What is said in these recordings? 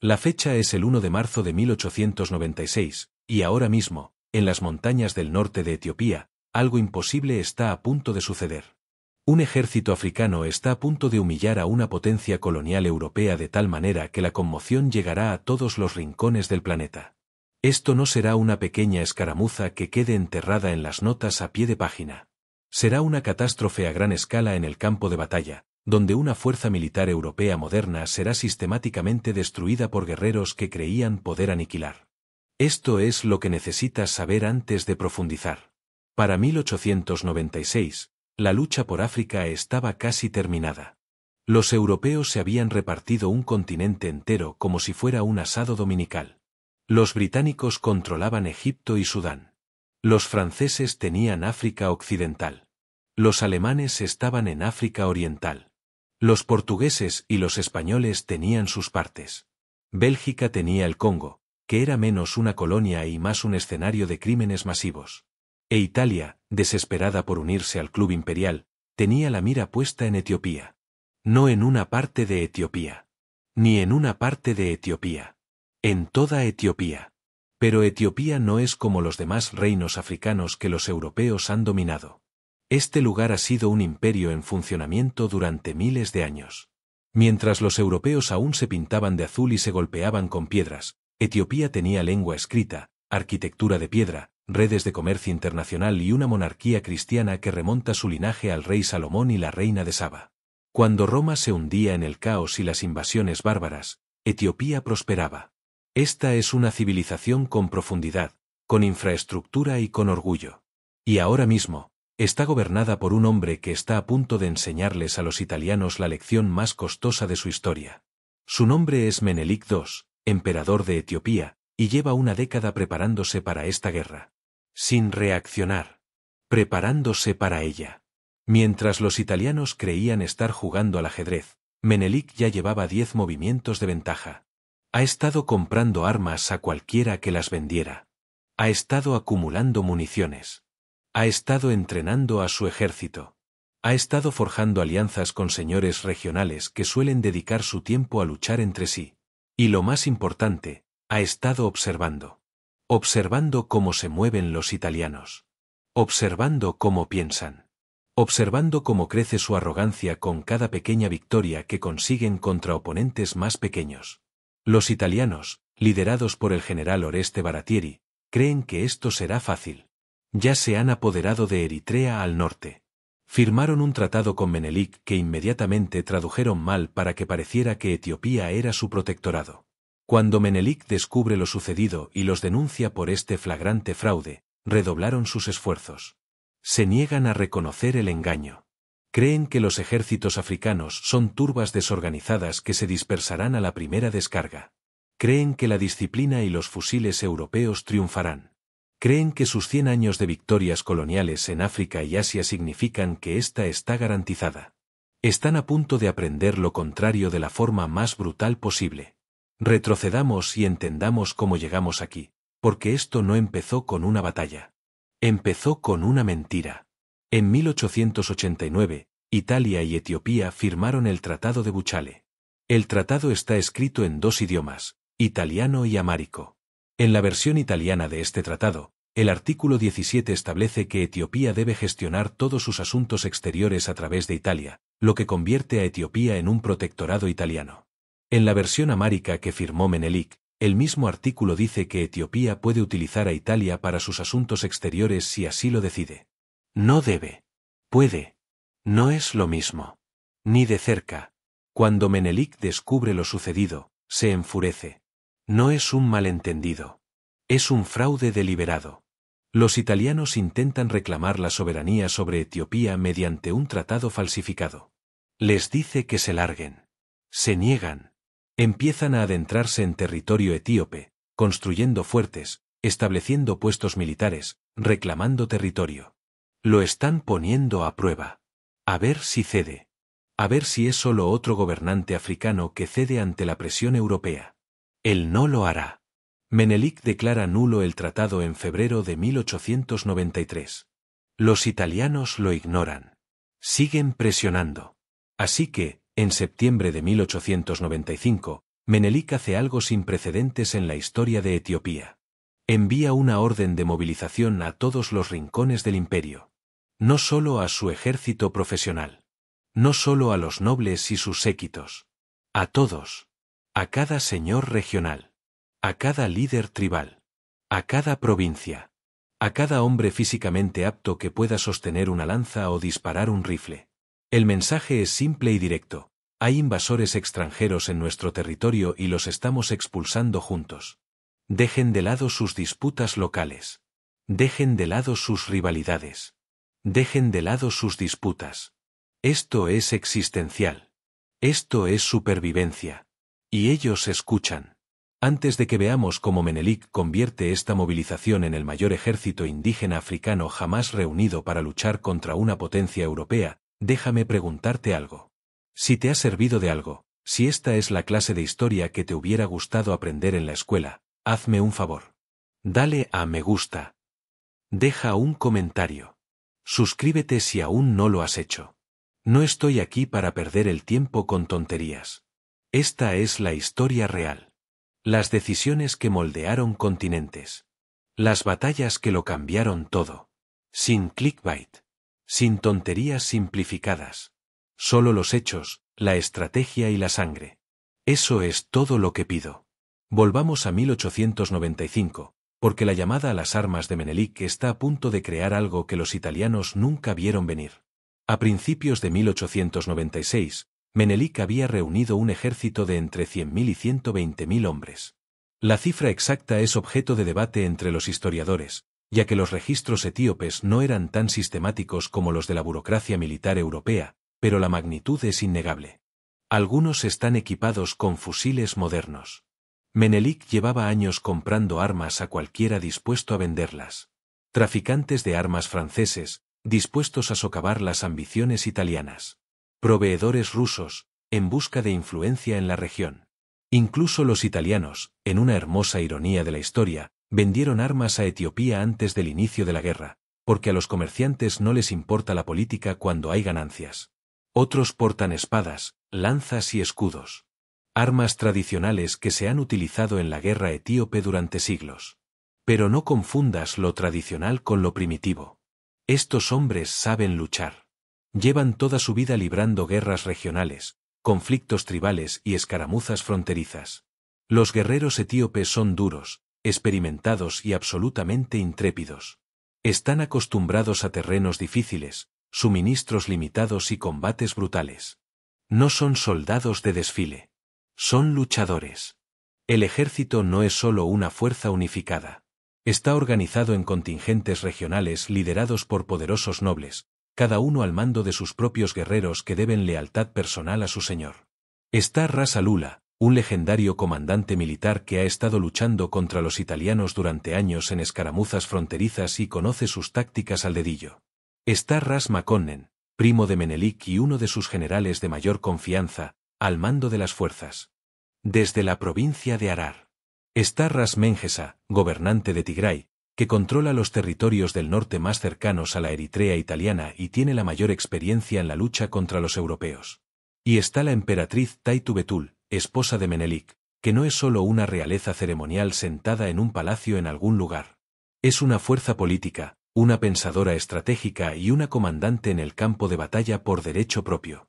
La fecha es el 1 de marzo de 1896, y ahora mismo, en las montañas del norte de Etiopía, algo imposible está a punto de suceder. Un ejército africano está a punto de humillar a una potencia colonial europea de tal manera que la conmoción llegará a todos los rincones del planeta. Esto no será una pequeña escaramuza que quede enterrada en las notas a pie de página. Será una catástrofe a gran escala en el campo de batalla, donde una fuerza militar europea moderna será sistemáticamente destruida por guerreros que creían poder aniquilar. Esto es lo que necesitas saber antes de profundizar. Para 1896, la lucha por África estaba casi terminada. Los europeos se habían repartido un continente entero como si fuera un asado dominical. Los británicos controlaban Egipto y Sudán. Los franceses tenían África Occidental. Los alemanes estaban en África Oriental. Los portugueses y los españoles tenían sus partes. Bélgica tenía el Congo, que era menos una colonia y más un escenario de crímenes masivos. E Italia, desesperada por unirse al club imperial, tenía la mira puesta en Etiopía. No en una parte de Etiopía. Ni en una parte de Etiopía. En toda Etiopía. Pero Etiopía no es como los demás reinos africanos que los europeos han dominado. Este lugar ha sido un imperio en funcionamiento durante miles de años. Mientras los europeos aún se pintaban de azul y se golpeaban con piedras, Etiopía tenía lengua escrita, arquitectura de piedra, redes de comercio internacional y una monarquía cristiana que remonta su linaje al rey Salomón y la reina de Saba. Cuando Roma se hundía en el caos y las invasiones bárbaras, Etiopía prosperaba. Esta es una civilización con profundidad, con infraestructura y con orgullo. Y ahora mismo, está gobernada por un hombre que está a punto de enseñarles a los italianos la lección más costosa de su historia. Su nombre es Menelik II, emperador de Etiopía, y lleva una década preparándose para esta guerra. Sin reaccionar. Preparándose para ella. Mientras los italianos creían estar jugando al ajedrez, Menelik ya llevaba 10 movimientos de ventaja. Ha estado comprando armas a cualquiera que las vendiera. Ha estado acumulando municiones. Ha estado entrenando a su ejército. Ha estado forjando alianzas con señores regionales que suelen dedicar su tiempo a luchar entre sí. Y lo más importante, ha estado observando. Observando cómo se mueven los italianos. Observando cómo piensan. Observando cómo crece su arrogancia con cada pequeña victoria que consiguen contra oponentes más pequeños. Los italianos, liderados por el general Oreste Baratieri, creen que esto será fácil. Ya se han apoderado de Eritrea al norte. Firmaron un tratado con Menelik que inmediatamente tradujeron mal para que pareciera que Etiopía era su protectorado. Cuando Menelik descubre lo sucedido y los denuncia por este flagrante fraude, redoblaron sus esfuerzos. Se niegan a reconocer el engaño. Creen que los ejércitos africanos son turbas desorganizadas que se dispersarán a la primera descarga. Creen que la disciplina y los fusiles europeos triunfarán. Creen que sus 100 años de victorias coloniales en África y Asia significan que esta está garantizada. Están a punto de aprender lo contrario de la forma más brutal posible. Retrocedamos y entendamos cómo llegamos aquí, porque esto no empezó con una batalla. Empezó con una mentira. En 1889, Italia y Etiopía firmaron el Tratado de Buchale. El tratado está escrito en 2 idiomas, italiano y amárico. En la versión italiana de este tratado, el artículo 17 establece que Etiopía debe gestionar todos sus asuntos exteriores a través de Italia, lo que convierte a Etiopía en un protectorado italiano. En la versión amárica que firmó Menelik, el mismo artículo dice que Etiopía puede utilizar a Italia para sus asuntos exteriores si así lo decide. No debe. Puede. No es lo mismo. Ni de cerca. Cuando Menelik descubre lo sucedido, se enfurece. No es un malentendido. Es un fraude deliberado. Los italianos intentan reclamar la soberanía sobre Etiopía mediante un tratado falsificado. Les dice que se larguen. Se niegan. Empiezan a adentrarse en territorio etíope, construyendo fuertes, estableciendo puestos militares, reclamando territorio. Lo están poniendo a prueba. A ver si cede. A ver si es solo otro gobernante africano que cede ante la presión europea. Él no lo hará. Menelik declara nulo el tratado en febrero de 1893. Los italianos lo ignoran. Siguen presionando. Así que, en septiembre de 1895, Menelik hace algo sin precedentes en la historia de Etiopía. Envía una orden de movilización a todos los rincones del imperio. No solo a su ejército profesional. No solo a los nobles y sus séquitos. A todos. A cada señor regional. A cada líder tribal. A cada provincia. A cada hombre físicamente apto que pueda sostener una lanza o disparar un rifle. El mensaje es simple y directo. Hay invasores extranjeros en nuestro territorio y los estamos expulsando juntos. Dejen de lado sus disputas locales. Dejen de lado sus rivalidades. Dejen de lado sus disputas. Esto es existencial. Esto es supervivencia. Y ellos escuchan. Antes de que veamos cómo Menelik convierte esta movilización en el mayor ejército indígena africano jamás reunido para luchar contra una potencia europea, déjame preguntarte algo. Si te ha servido de algo, si esta es la clase de historia que te hubiera gustado aprender en la escuela, hazme un favor. Dale a me gusta. Deja un comentario. Suscríbete si aún no lo has hecho. No estoy aquí para perder el tiempo con tonterías. Esta es la historia real. Las decisiones que moldearon continentes. Las batallas que lo cambiaron todo. Sin clickbait. Sin tonterías simplificadas. Solo los hechos, la estrategia y la sangre. Eso es todo lo que pido. Volvamos a 1895, porque la llamada a las armas de Menelik está a punto de crear algo que los italianos nunca vieron venir. A principios de 1896, Menelik había reunido un ejército de entre 100.000 y 120.000 hombres. La cifra exacta es objeto de debate entre los historiadores, ya que los registros etíopes no eran tan sistemáticos como los de la burocracia militar europea, pero la magnitud es innegable. Algunos están equipados con fusiles modernos. Menelik llevaba años comprando armas a cualquiera dispuesto a venderlas. Traficantes de armas franceses, dispuestos a socavar las ambiciones italianas. Proveedores rusos, en busca de influencia en la región. Incluso los italianos, en una hermosa ironía de la historia, vendieron armas a Etiopía antes del inicio de la guerra, porque a los comerciantes no les importa la política cuando hay ganancias. Otros portan espadas, lanzas y escudos. Armas tradicionales que se han utilizado en la guerra etíope durante siglos. Pero no confundas lo tradicional con lo primitivo. Estos hombres saben luchar. Llevan toda su vida librando guerras regionales, conflictos tribales y escaramuzas fronterizas. Los guerreros etíopes son duros, experimentados y absolutamente intrépidos. Están acostumbrados a terrenos difíciles, suministros limitados y combates brutales. No son soldados de desfile. Son luchadores. El ejército no es solo una fuerza unificada. Está organizado en contingentes regionales liderados por poderosos nobles, cada uno al mando de sus propios guerreros que deben lealtad personal a su señor. Está Ras Alula, un legendario comandante militar que ha estado luchando contra los italianos durante años en escaramuzas fronterizas y conoce sus tácticas al dedillo. Está Ras Makonnen, primo de Menelik y uno de sus generales de mayor confianza, al mando de las fuerzas. Desde la provincia de Harar. Está Ras Mengesa, gobernante de Tigray, que controla los territorios del norte más cercanos a la Eritrea italiana y tiene la mayor experiencia en la lucha contra los europeos. Y está la emperatriz Taitu Betul, esposa de Menelik, que no es solo una realeza ceremonial sentada en un palacio en algún lugar. Es una fuerza política, una pensadora estratégica y una comandante en el campo de batalla por derecho propio.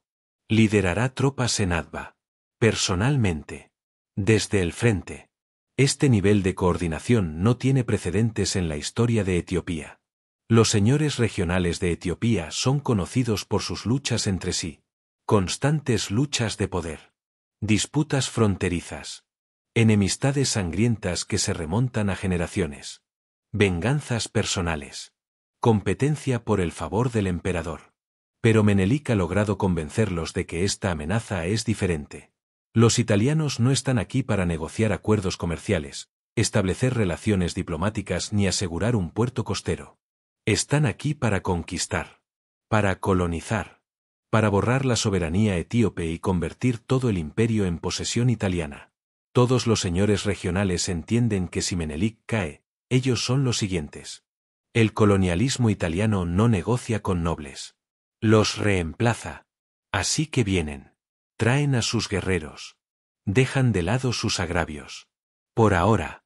Liderará tropas en Adva. Personalmente. Desde el frente. Este nivel de coordinación no tiene precedentes en la historia de Etiopía. Los señores regionales de Etiopía son conocidos por sus luchas entre sí. Constantes luchas de poder. Disputas fronterizas. Enemistades sangrientas que se remontan a generaciones. Venganzas personales. Competencia por el favor del emperador. Pero Menelik ha logrado convencerlos de que esta amenaza es diferente. Los italianos no están aquí para negociar acuerdos comerciales, establecer relaciones diplomáticas ni asegurar un puerto costero. Están aquí para conquistar. Para colonizar. Para borrar la soberanía etíope y convertir todo el imperio en posesión italiana. Todos los señores regionales entienden que si Menelik cae, ellos son los siguientes. El colonialismo italiano no negocia con nobles. Los reemplaza. Así que vienen. Traen a sus guerreros. Dejan de lado sus agravios. Por ahora.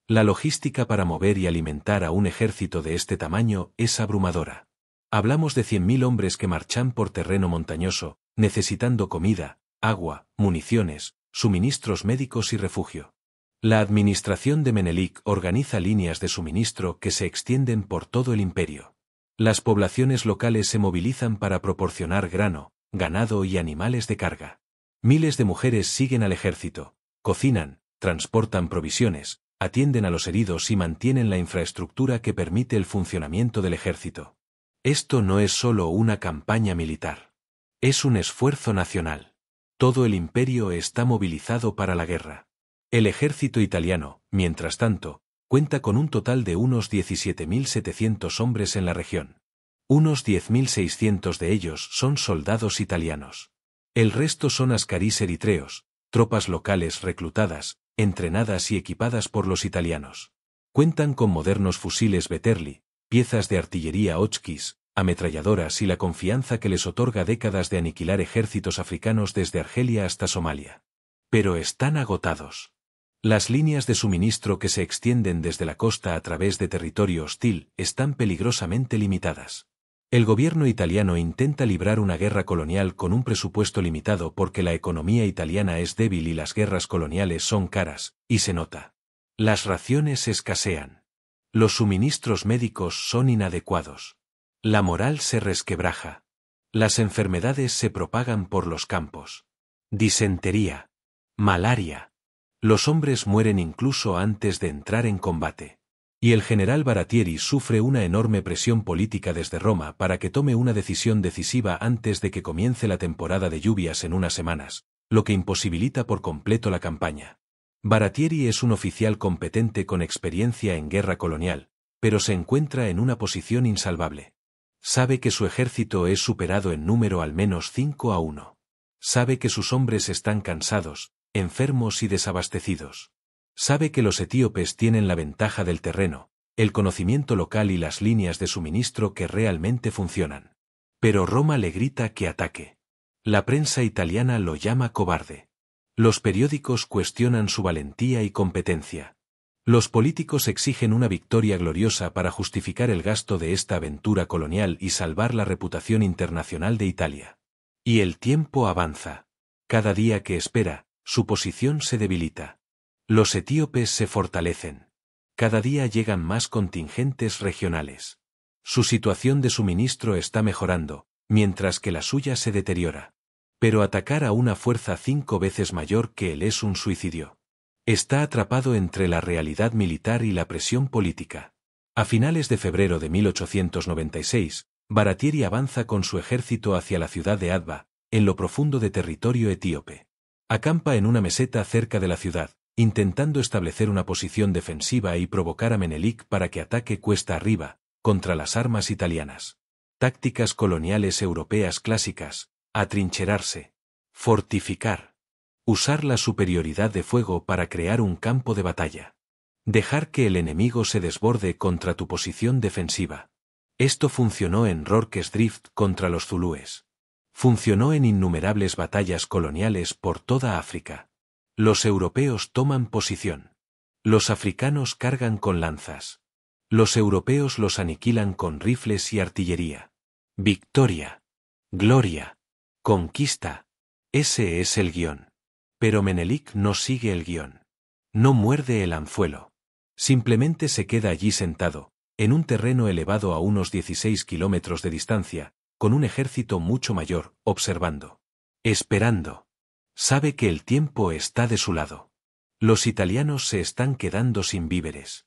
La logística para mover y alimentar a un ejército de este tamaño es abrumadora. Hablamos de 100.000 hombres que marchan por terreno montañoso, necesitando comida, agua, municiones, suministros médicos y refugio. La administración de Menelik organiza líneas de suministro que se extienden por todo el imperio. Las poblaciones locales se movilizan para proporcionar grano, ganado y animales de carga. Miles de mujeres siguen al ejército, cocinan, transportan provisiones, atienden a los heridos y mantienen la infraestructura que permite el funcionamiento del ejército. Esto no es solo una campaña militar. Es un esfuerzo nacional. Todo el imperio está movilizado para la guerra. El ejército italiano, mientras tanto, cuenta con un total de unos 17.700 hombres en la región. Unos 10.600 de ellos son soldados italianos. El resto son ascarís eritreos, tropas locales reclutadas, entrenadas y equipadas por los italianos. Cuentan con modernos fusiles Veterli, piezas de artillería Hotchkiss, ametralladoras y la confianza que les otorga décadas de aniquilar ejércitos africanos desde Argelia hasta Somalia. Pero están agotados. Las líneas de suministro que se extienden desde la costa a través de territorio hostil están peligrosamente limitadas. El gobierno italiano intenta librar una guerra colonial con un presupuesto limitado porque la economía italiana es débil y las guerras coloniales son caras, y se nota. Las raciones escasean. Los suministros médicos son inadecuados. La moral se resquebraja. Las enfermedades se propagan por los campos. Disentería. Malaria. Los hombres mueren incluso antes de entrar en combate. Y el general Baratieri sufre una enorme presión política desde Roma para que tome una decisión decisiva antes de que comience la temporada de lluvias en unas semanas, lo que imposibilita por completo la campaña. Baratieri es un oficial competente con experiencia en guerra colonial, pero se encuentra en una posición insalvable. Sabe que su ejército es superado en número al menos 5-1. Sabe que sus hombres están cansados, enfermos y desabastecidos. Sabe que los etíopes tienen la ventaja del terreno, el conocimiento local y las líneas de suministro que realmente funcionan. Pero Roma le grita que ataque. La prensa italiana lo llama cobarde. Los periódicos cuestionan su valentía y competencia. Los políticos exigen una victoria gloriosa para justificar el gasto de esta aventura colonial y salvar la reputación internacional de Italia. Y el tiempo avanza. Cada día que espera, su posición se debilita. Los etíopes se fortalecen. Cada día llegan más contingentes regionales. Su situación de suministro está mejorando, mientras que la suya se deteriora. Pero atacar a una fuerza 5 veces mayor que él es un suicidio. Está atrapado entre la realidad militar y la presión política. A finales de febrero de 1896, Baratieri avanza con su ejército hacia la ciudad de Adva, en lo profundo de territorio etíope. Acampa en una meseta cerca de la ciudad, intentando establecer una posición defensiva y provocar a Menelik para que ataque cuesta arriba, contra las armas italianas. Tácticas coloniales europeas clásicas: atrincherarse, fortificar, usar la superioridad de fuego para crear un campo de batalla, dejar que el enemigo se desborde contra tu posición defensiva. Esto funcionó en Rorke's Drift contra los zulúes. Funcionó en innumerables batallas coloniales por toda África. Los europeos toman posición. Los africanos cargan con lanzas. Los europeos los aniquilan con rifles y artillería. Victoria. Gloria. Conquista. Ese es el guión. Pero Menelik no sigue el guión. No muerde el anzuelo. Simplemente se queda allí sentado, en un terreno elevado a unos 16 kilómetros de distancia, con un ejército mucho mayor, observando. Esperando. Sabe que el tiempo está de su lado. Los italianos se están quedando sin víveres.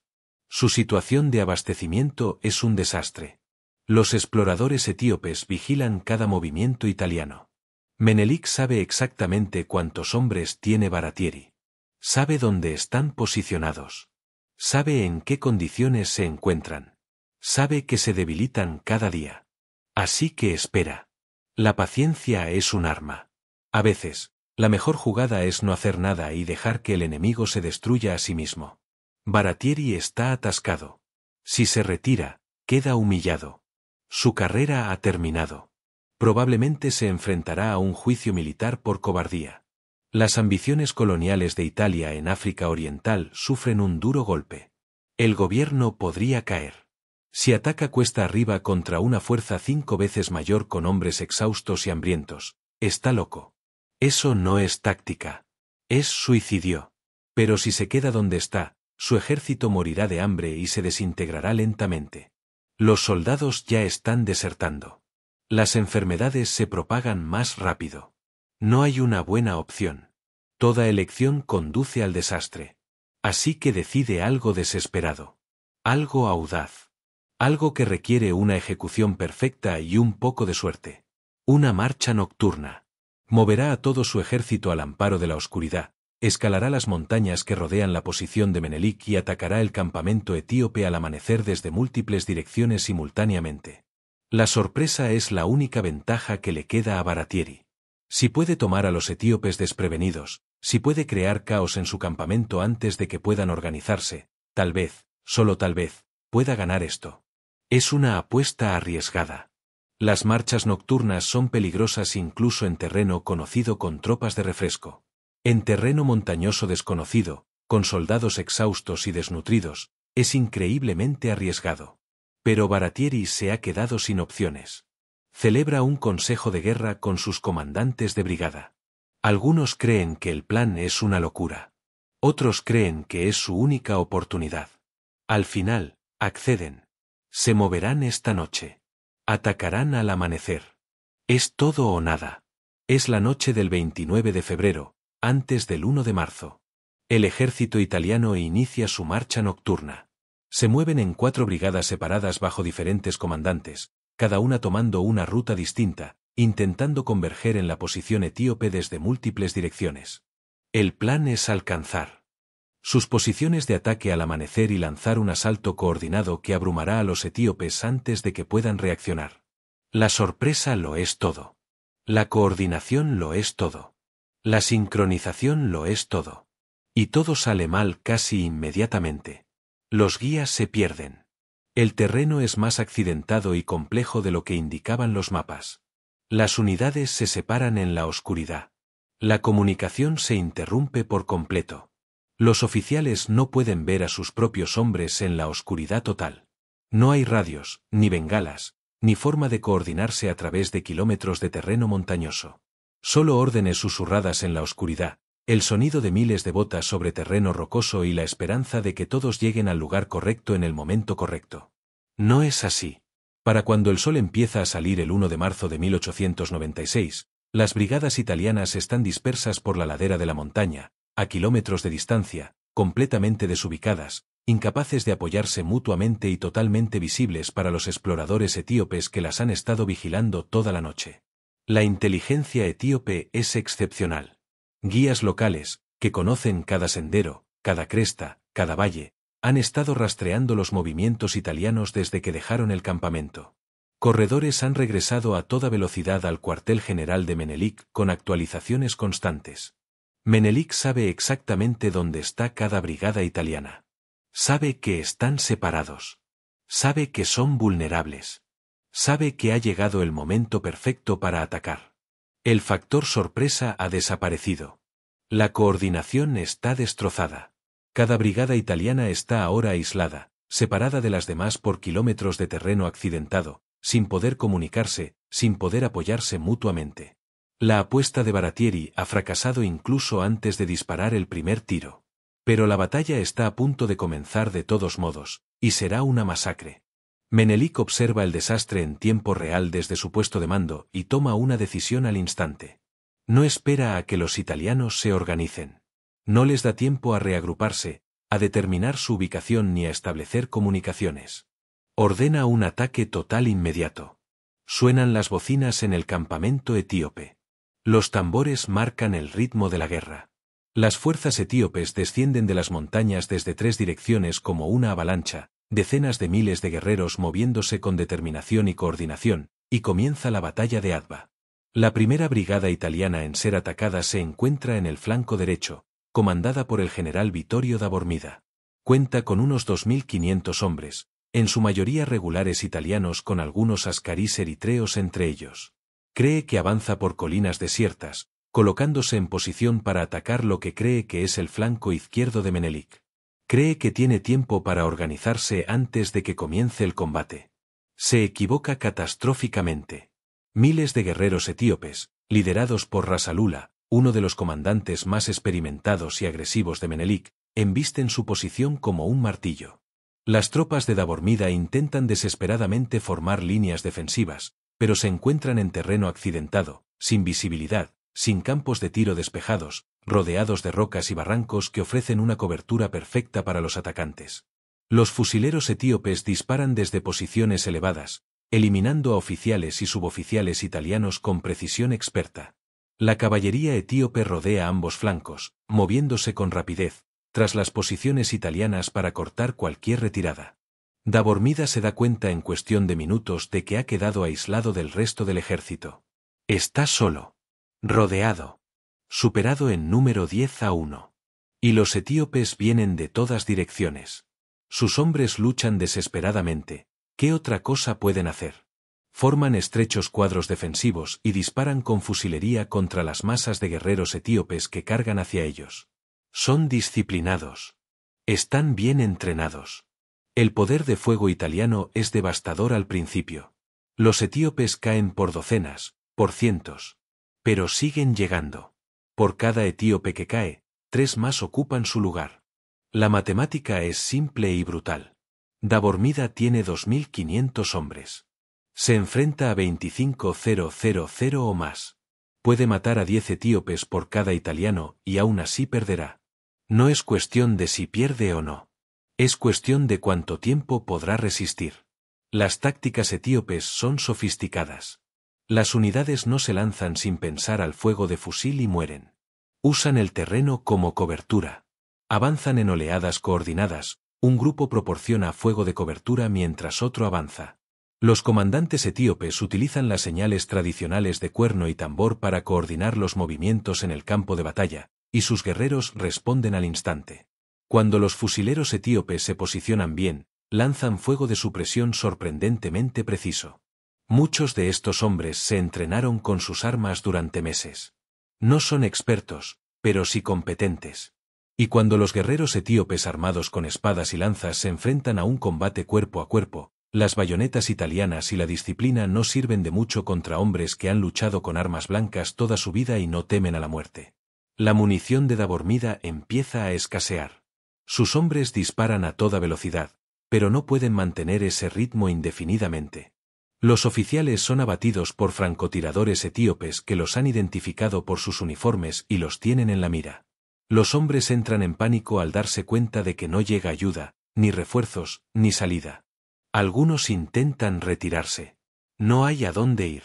Su situación de abastecimiento es un desastre. Los exploradores etíopes vigilan cada movimiento italiano. Menelik sabe exactamente cuántos hombres tiene Baratieri. Sabe dónde están posicionados. Sabe en qué condiciones se encuentran. Sabe que se debilitan cada día. Así que espera. La paciencia es un arma. A veces, la mejor jugada es no hacer nada y dejar que el enemigo se destruya a sí mismo. Baratieri está atascado. Si se retira, queda humillado. Su carrera ha terminado. Probablemente se enfrentará a un juicio militar por cobardía. Las ambiciones coloniales de Italia en África Oriental sufren un duro golpe. El gobierno podría caer. Si ataca cuesta arriba contra una fuerza 5 veces mayor con hombres exhaustos y hambrientos, está loco. Eso no es táctica. Es suicidio. Pero si se queda donde está, su ejército morirá de hambre y se desintegrará lentamente. Los soldados ya están desertando. Las enfermedades se propagan más rápido. No hay una buena opción. Toda elección conduce al desastre. Así que decide algo desesperado. Algo audaz. Algo que requiere una ejecución perfecta y un poco de suerte. Una marcha nocturna. Moverá a todo su ejército al amparo de la oscuridad, escalará las montañas que rodean la posición de Menelik y atacará el campamento etíope al amanecer desde múltiples direcciones simultáneamente. La sorpresa es la única ventaja que le queda a Baratieri. Si puede tomar a los etíopes desprevenidos, si puede crear caos en su campamento antes de que puedan organizarse, tal vez, solo tal vez, pueda ganar esto. Es una apuesta arriesgada. Las marchas nocturnas son peligrosas incluso en terreno conocido con tropas de refresco. En terreno montañoso desconocido, con soldados exhaustos y desnutridos, es increíblemente arriesgado. Pero Baratieri se ha quedado sin opciones. Celebra un consejo de guerra con sus comandantes de brigada. Algunos creen que el plan es una locura. Otros creen que es su única oportunidad. Al final, acceden. Se moverán esta noche. Atacarán al amanecer. Es todo o nada. Es la noche del 29 de febrero, antes del 1 de marzo. El ejército italiano inicia su marcha nocturna. Se mueven en 4 brigadas separadas bajo diferentes comandantes, cada una tomando una ruta distinta, intentando converger en la posición etíope desde múltiples direcciones. El plan es alcanzar sus posiciones de ataque al amanecer y lanzar un asalto coordinado que abrumará a los etíopes antes de que puedan reaccionar. La sorpresa lo es todo. La coordinación lo es todo. La sincronización lo es todo. Y todo sale mal casi inmediatamente. Los guías se pierden. El terreno es más accidentado y complejo de lo que indicaban los mapas. Las unidades se separan en la oscuridad. La comunicación se interrumpe por completo. Los oficiales no pueden ver a sus propios hombres en la oscuridad total. No hay radios, ni bengalas, ni forma de coordinarse a través de kilómetros de terreno montañoso. Solo órdenes susurradas en la oscuridad, el sonido de miles de botas sobre terreno rocoso y la esperanza de que todos lleguen al lugar correcto en el momento correcto. No es así. Para cuando el sol empieza a salir el 1 de marzo de 1896, las brigadas italianas están dispersas por la ladera de la montaña, a kilómetros de distancia, completamente desubicadas, incapaces de apoyarse mutuamente y totalmente visibles para los exploradores etíopes que las han estado vigilando toda la noche. La inteligencia etíope es excepcional. Guías locales, que conocen cada sendero, cada cresta, cada valle, han estado rastreando los movimientos italianos desde que dejaron el campamento. Corredores han regresado a toda velocidad al cuartel general de Menelik con actualizaciones constantes. Menelik sabe exactamente dónde está cada brigada italiana. Sabe que están separados. Sabe que son vulnerables. Sabe que ha llegado el momento perfecto para atacar. El factor sorpresa ha desaparecido. La coordinación está destrozada. Cada brigada italiana está ahora aislada, separada de las demás por kilómetros de terreno accidentado, sin poder comunicarse, sin poder apoyarse mutuamente. La apuesta de Baratieri ha fracasado incluso antes de disparar el primer tiro. Pero la batalla está a punto de comenzar de todos modos, y será una masacre. Menelik observa el desastre en tiempo real desde su puesto de mando y toma una decisión al instante. No espera a que los italianos se organicen. No les da tiempo a reagruparse, a determinar su ubicación ni a establecer comunicaciones. Ordena un ataque total inmediato. Suenan las bocinas en el campamento etíope. Los tambores marcan el ritmo de la guerra. Las fuerzas etíopes descienden de las montañas desde 3 direcciones como una avalancha, decenas de miles de guerreros moviéndose con determinación y coordinación, y comienza la batalla de Adva. La primera brigada italiana en ser atacada se encuentra en el flanco derecho, comandada por el general Vittorio da Bormida. Cuenta con unos 2.500 hombres, en su mayoría regulares italianos con algunos ascarís eritreos entre ellos. Cree que avanza por colinas desiertas, colocándose en posición para atacar lo que cree que es el flanco izquierdo de Menelik. Cree que tiene tiempo para organizarse antes de que comience el combate. Se equivoca catastróficamente. Miles de guerreros etíopes, liderados por Rasalula, uno de los comandantes más experimentados y agresivos de Menelik, embisten su posición como un martillo. Las tropas de Dabormida intentan desesperadamente formar líneas defensivas, pero se encuentran en terreno accidentado, sin visibilidad, sin campos de tiro despejados, rodeados de rocas y barrancos que ofrecen una cobertura perfecta para los atacantes. Los fusileros etíopes disparan desde posiciones elevadas, eliminando a oficiales y suboficiales italianos con precisión experta. La caballería etíope rodea ambos flancos, moviéndose con rapidez, tras las posiciones italianas para cortar cualquier retirada. Dabormida se da cuenta en cuestión de minutos de que ha quedado aislado del resto del ejército. Está solo. Rodeado. Superado en número 10-1. Y los etíopes vienen de todas direcciones. Sus hombres luchan desesperadamente. ¿Qué otra cosa pueden hacer? Forman estrechos cuadros defensivos y disparan con fusilería contra las masas de guerreros etíopes que cargan hacia ellos. Son disciplinados. Están bien entrenados. El poder de fuego italiano es devastador al principio. Los etíopes caen por docenas, por cientos. Pero siguen llegando. Por cada etíope que cae, 3 más ocupan su lugar. La matemática es simple y brutal. Dabormida tiene 2.500 hombres. Se enfrenta a 25.000 o más. Puede matar a 10 etíopes por cada italiano y aún así perderá. No es cuestión de si pierde o no. Es cuestión de cuánto tiempo podrá resistir. Las tácticas etíopes son sofisticadas. Las unidades no se lanzan sin pensar al fuego de fusil y mueren. Usan el terreno como cobertura. Avanzan en oleadas coordinadas, un grupo proporciona fuego de cobertura mientras otro avanza. Los comandantes etíopes utilizan las señales tradicionales de cuerno y tambor para coordinar los movimientos en el campo de batalla, y sus guerreros responden al instante. Cuando los fusileros etíopes se posicionan bien, lanzan fuego de supresión sorprendentemente preciso. Muchos de estos hombres se entrenaron con sus armas durante meses. No son expertos, pero sí competentes. Y cuando los guerreros etíopes armados con espadas y lanzas se enfrentan a un combate cuerpo a cuerpo, las bayonetas italianas y la disciplina no sirven de mucho contra hombres que han luchado con armas blancas toda su vida y no temen a la muerte. La munición de Dabormida empieza a escasear. Sus hombres disparan a toda velocidad, pero no pueden mantener ese ritmo indefinidamente. Los oficiales son abatidos por francotiradores etíopes que los han identificado por sus uniformes y los tienen en la mira. Los hombres entran en pánico al darse cuenta de que no llega ayuda, ni refuerzos, ni salida. Algunos intentan retirarse. No hay a dónde ir.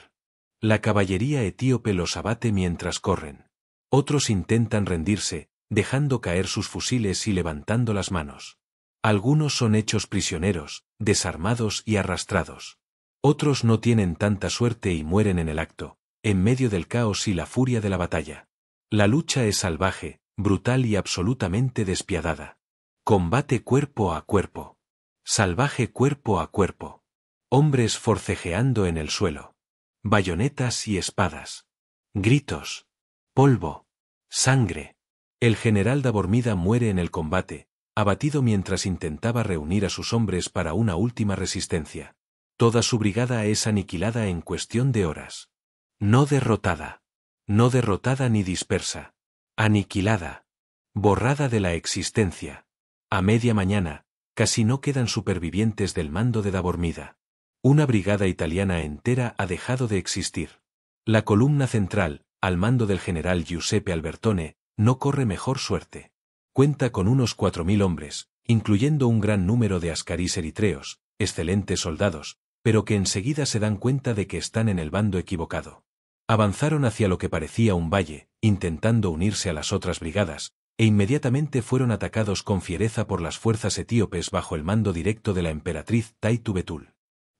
La caballería etíope los abate mientras corren. Otros intentan rendirse, dejando caer sus fusiles y levantando las manos. Algunos son hechos prisioneros, desarmados y arrastrados. Otros no tienen tanta suerte y mueren en el acto, en medio del caos y la furia de la batalla. La lucha es salvaje, brutal y absolutamente despiadada. Combate cuerpo a cuerpo. Salvaje cuerpo a cuerpo. Hombres forcejeando en el suelo. Bayonetas y espadas. Gritos. Polvo. Sangre. El general Dabormida muere en el combate, abatido mientras intentaba reunir a sus hombres para una última resistencia. Toda su brigada es aniquilada en cuestión de horas. No derrotada. No derrotada ni dispersa. Aniquilada. Borrada de la existencia. A media mañana, casi no quedan supervivientes del mando de Dabormida. Una brigada italiana entera ha dejado de existir. La columna central, al mando del general Giuseppe Albertone, no corre mejor suerte. Cuenta con unos 4.000 hombres, incluyendo un gran número de ascarís eritreos, excelentes soldados, pero que enseguida se dan cuenta de que están en el bando equivocado. Avanzaron hacia lo que parecía un valle, intentando unirse a las otras brigadas, e inmediatamente fueron atacados con fiereza por las fuerzas etíopes bajo el mando directo de la emperatriz Taitu Betul.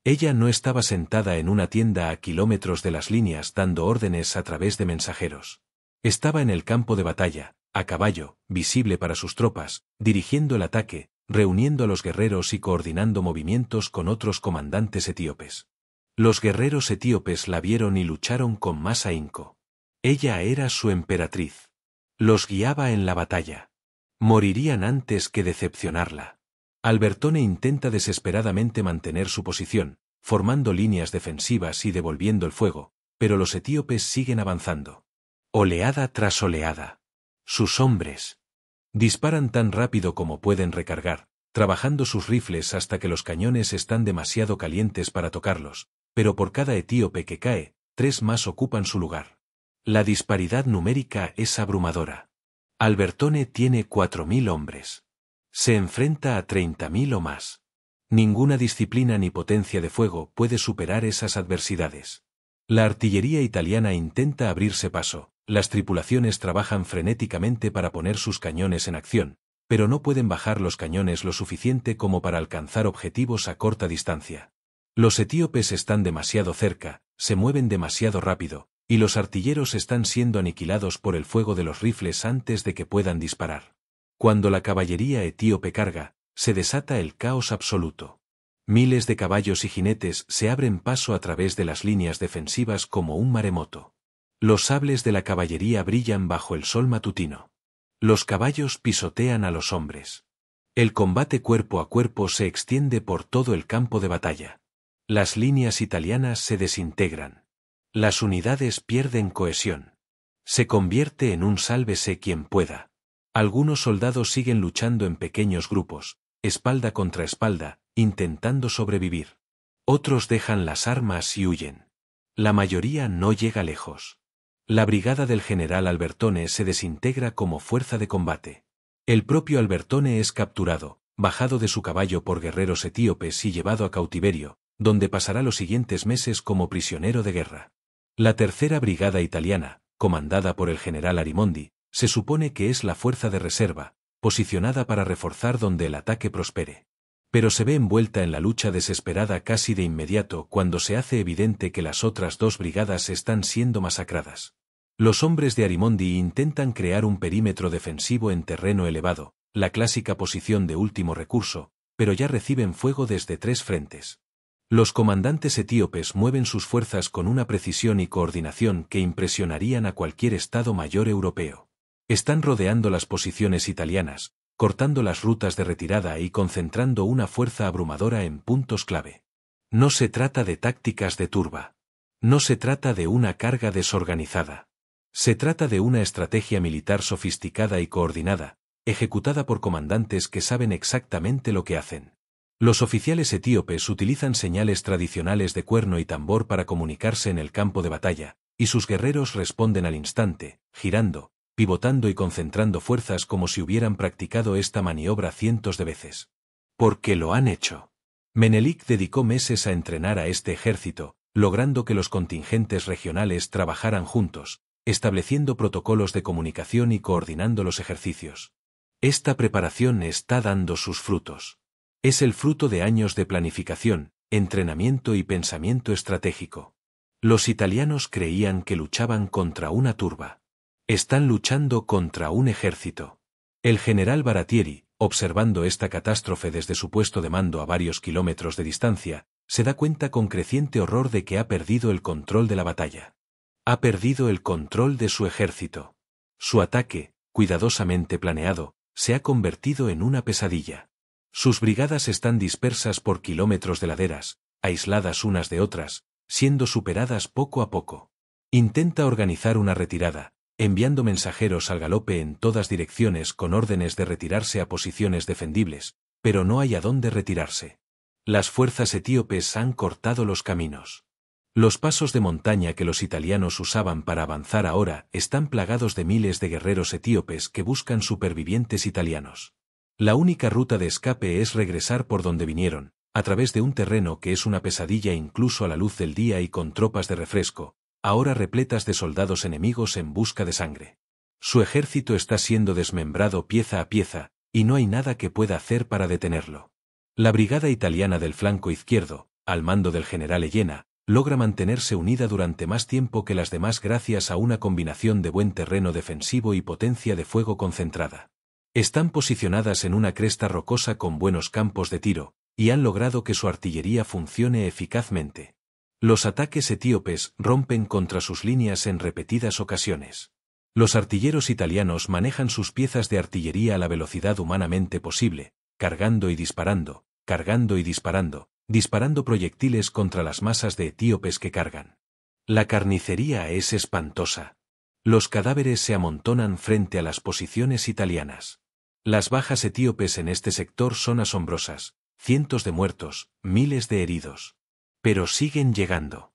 Ella no estaba sentada en una tienda a kilómetros de las líneas dando órdenes a través de mensajeros. Estaba en el campo de batalla, a caballo, visible para sus tropas, dirigiendo el ataque, reuniendo a los guerreros y coordinando movimientos con otros comandantes etíopes. Los guerreros etíopes la vieron y lucharon con más ahínco. Ella era su emperatriz. Los guiaba en la batalla. Morirían antes que decepcionarla. Albertone intenta desesperadamente mantener su posición, formando líneas defensivas y devolviendo el fuego, pero los etíopes siguen avanzando. Oleada tras oleada. Sus hombres disparan tan rápido como pueden recargar, trabajando sus rifles hasta que los cañones están demasiado calientes para tocarlos, pero por cada etíope que cae, 3 más ocupan su lugar. La disparidad numérica es abrumadora. Albertone tiene 4000 hombres. Se enfrenta a 30.000 o más. Ninguna disciplina ni potencia de fuego puede superar esas adversidades. La artillería italiana intenta abrirse paso, las tripulaciones trabajan frenéticamente para poner sus cañones en acción, pero no pueden bajar los cañones lo suficiente como para alcanzar objetivos a corta distancia. Los etíopes están demasiado cerca, se mueven demasiado rápido, y los artilleros están siendo aniquilados por el fuego de los rifles antes de que puedan disparar. Cuando la caballería etíope carga, se desata el caos absoluto. Miles de caballos y jinetes se abren paso a través de las líneas defensivas como un maremoto. Los sables de la caballería brillan bajo el sol matutino. Los caballos pisotean a los hombres. El combate cuerpo a cuerpo se extiende por todo el campo de batalla. Las líneas italianas se desintegran. Las unidades pierden cohesión. Se convierte en un sálvese quien pueda. Algunos soldados siguen luchando en pequeños grupos, espalda contra espalda, intentando sobrevivir. Otros dejan las armas y huyen. La mayoría no llega lejos. La brigada del general Albertone se desintegra como fuerza de combate. El propio Albertone es capturado, bajado de su caballo por guerreros etíopes y llevado a cautiverio, donde pasará los siguientes meses como prisionero de guerra. La tercera brigada italiana, comandada por el general Arimondi, se supone que es la fuerza de reserva, posicionada para reforzar donde el ataque prospere. Pero se ve envuelta en la lucha desesperada casi de inmediato cuando se hace evidente que las otras 2 brigadas están siendo masacradas. Los hombres de Arimondi intentan crear un perímetro defensivo en terreno elevado, la clásica posición de último recurso, pero ya reciben fuego desde 3 frentes. Los comandantes etíopes mueven sus fuerzas con una precisión y coordinación que impresionarían a cualquier Estado Mayor europeo. Están rodeando las posiciones italianas, cortando las rutas de retirada y concentrando una fuerza abrumadora en puntos clave. No se trata de tácticas de turba. No se trata de una carga desorganizada. Se trata de una estrategia militar sofisticada y coordinada, ejecutada por comandantes que saben exactamente lo que hacen. Los oficiales etíopes utilizan señales tradicionales de cuerno y tambor para comunicarse en el campo de batalla, y sus guerreros responden al instante, girando, pivotando y concentrando fuerzas como si hubieran practicado esta maniobra cientos de veces. Porque lo han hecho. Menelik dedicó meses a entrenar a este ejército, logrando que los contingentes regionales trabajaran juntos, estableciendo protocolos de comunicación y coordinando los ejercicios. Esta preparación está dando sus frutos. Es el fruto de años de planificación, entrenamiento y pensamiento estratégico. Los italianos creían que luchaban contra una turba. Están luchando contra un ejército. El general Baratieri, observando esta catástrofe desde su puesto de mando a varios kilómetros de distancia, se da cuenta con creciente horror de que ha perdido el control de la batalla. Ha perdido el control de su ejército. Su ataque, cuidadosamente planeado, se ha convertido en una pesadilla. Sus brigadas están dispersas por kilómetros de laderas, aisladas unas de otras, siendo superadas poco a poco. Intenta organizar una retirada, enviando mensajeros al galope en todas direcciones con órdenes de retirarse a posiciones defendibles, pero no hay a dónde retirarse. Las fuerzas etíopes han cortado los caminos. Los pasos de montaña que los italianos usaban para avanzar ahora están plagados de miles de guerreros etíopes que buscan supervivientes italianos. La única ruta de escape es regresar por donde vinieron, a través de un terreno que es una pesadilla incluso a la luz del día y con tropas de refresco, ahora repletas de soldados enemigos en busca de sangre. Su ejército está siendo desmembrado pieza a pieza, y no hay nada que pueda hacer para detenerlo. La brigada italiana del flanco izquierdo, al mando del general Eyena, logra mantenerse unida durante más tiempo que las demás gracias a una combinación de buen terreno defensivo y potencia de fuego concentrada. Están posicionadas en una cresta rocosa con buenos campos de tiro, y han logrado que su artillería funcione eficazmente. Los ataques etíopes rompen contra sus líneas en repetidas ocasiones. Los artilleros italianos manejan sus piezas de artillería a la velocidad humanamente posible, cargando y disparando, disparando proyectiles contra las masas de etíopes que cargan. La carnicería es espantosa. Los cadáveres se amontonan frente a las posiciones italianas. Las bajas etíopes en este sector son asombrosas, cientos de muertos, miles de heridos. Pero siguen llegando.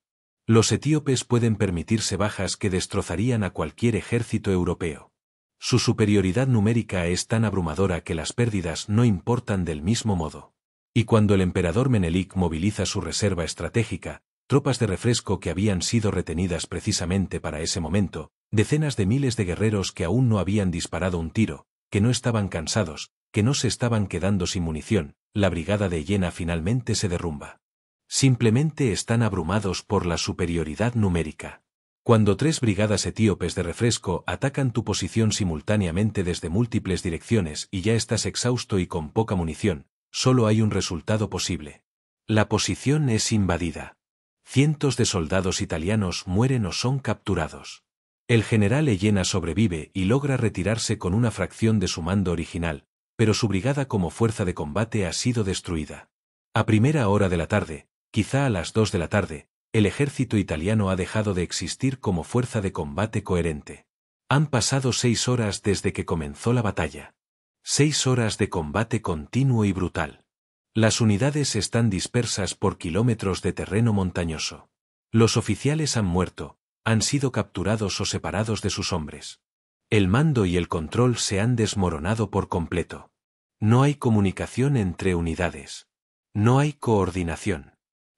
Los etíopes pueden permitirse bajas que destrozarían a cualquier ejército europeo. Su superioridad numérica es tan abrumadora que las pérdidas no importan del mismo modo. Y cuando el emperador Menelik moviliza su reserva estratégica, tropas de refresco que habían sido retenidas precisamente para ese momento, decenas de miles de guerreros que aún no habían disparado un tiro, que no estaban cansados, que no se estaban quedando sin munición, la brigada de Jena finalmente se derrumba. Simplemente están abrumados por la superioridad numérica. Cuando 3 brigadas etíopes de refresco atacan tu posición simultáneamente desde múltiples direcciones y ya estás exhausto y con poca munición, solo hay un resultado posible. La posición es invadida. Cientos de soldados italianos mueren o son capturados. El general Ellena sobrevive y logra retirarse con una fracción de su mando original, pero su brigada como fuerza de combate ha sido destruida. A primera hora de la tarde, quizá a las 2 de la tarde, el ejército italiano ha dejado de existir como fuerza de combate coherente. Han pasado 6 horas desde que comenzó la batalla. 6 horas de combate continuo y brutal. Las unidades están dispersas por kilómetros de terreno montañoso. Los oficiales han muerto, han sido capturados o separados de sus hombres. El mando y el control se han desmoronado por completo. No hay comunicación entre unidades. No hay coordinación.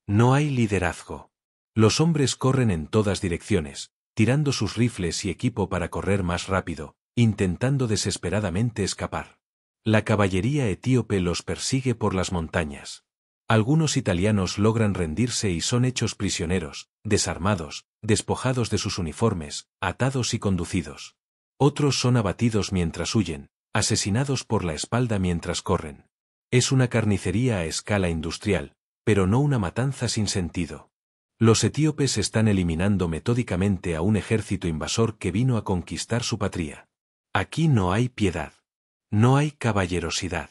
No hay liderazgo. Los hombres corren en todas direcciones, tirando sus rifles y equipo para correr más rápido, intentando desesperadamente escapar. La caballería etíope los persigue por las montañas. Algunos italianos logran rendirse y son hechos prisioneros, desarmados, despojados de sus uniformes, atados y conducidos. Otros son abatidos mientras huyen, asesinados por la espalda mientras corren. Es una carnicería a escala industrial, pero no una matanza sin sentido. Los etíopes están eliminando metódicamente a un ejército invasor que vino a conquistar su patria. Aquí no hay piedad. No hay caballerosidad.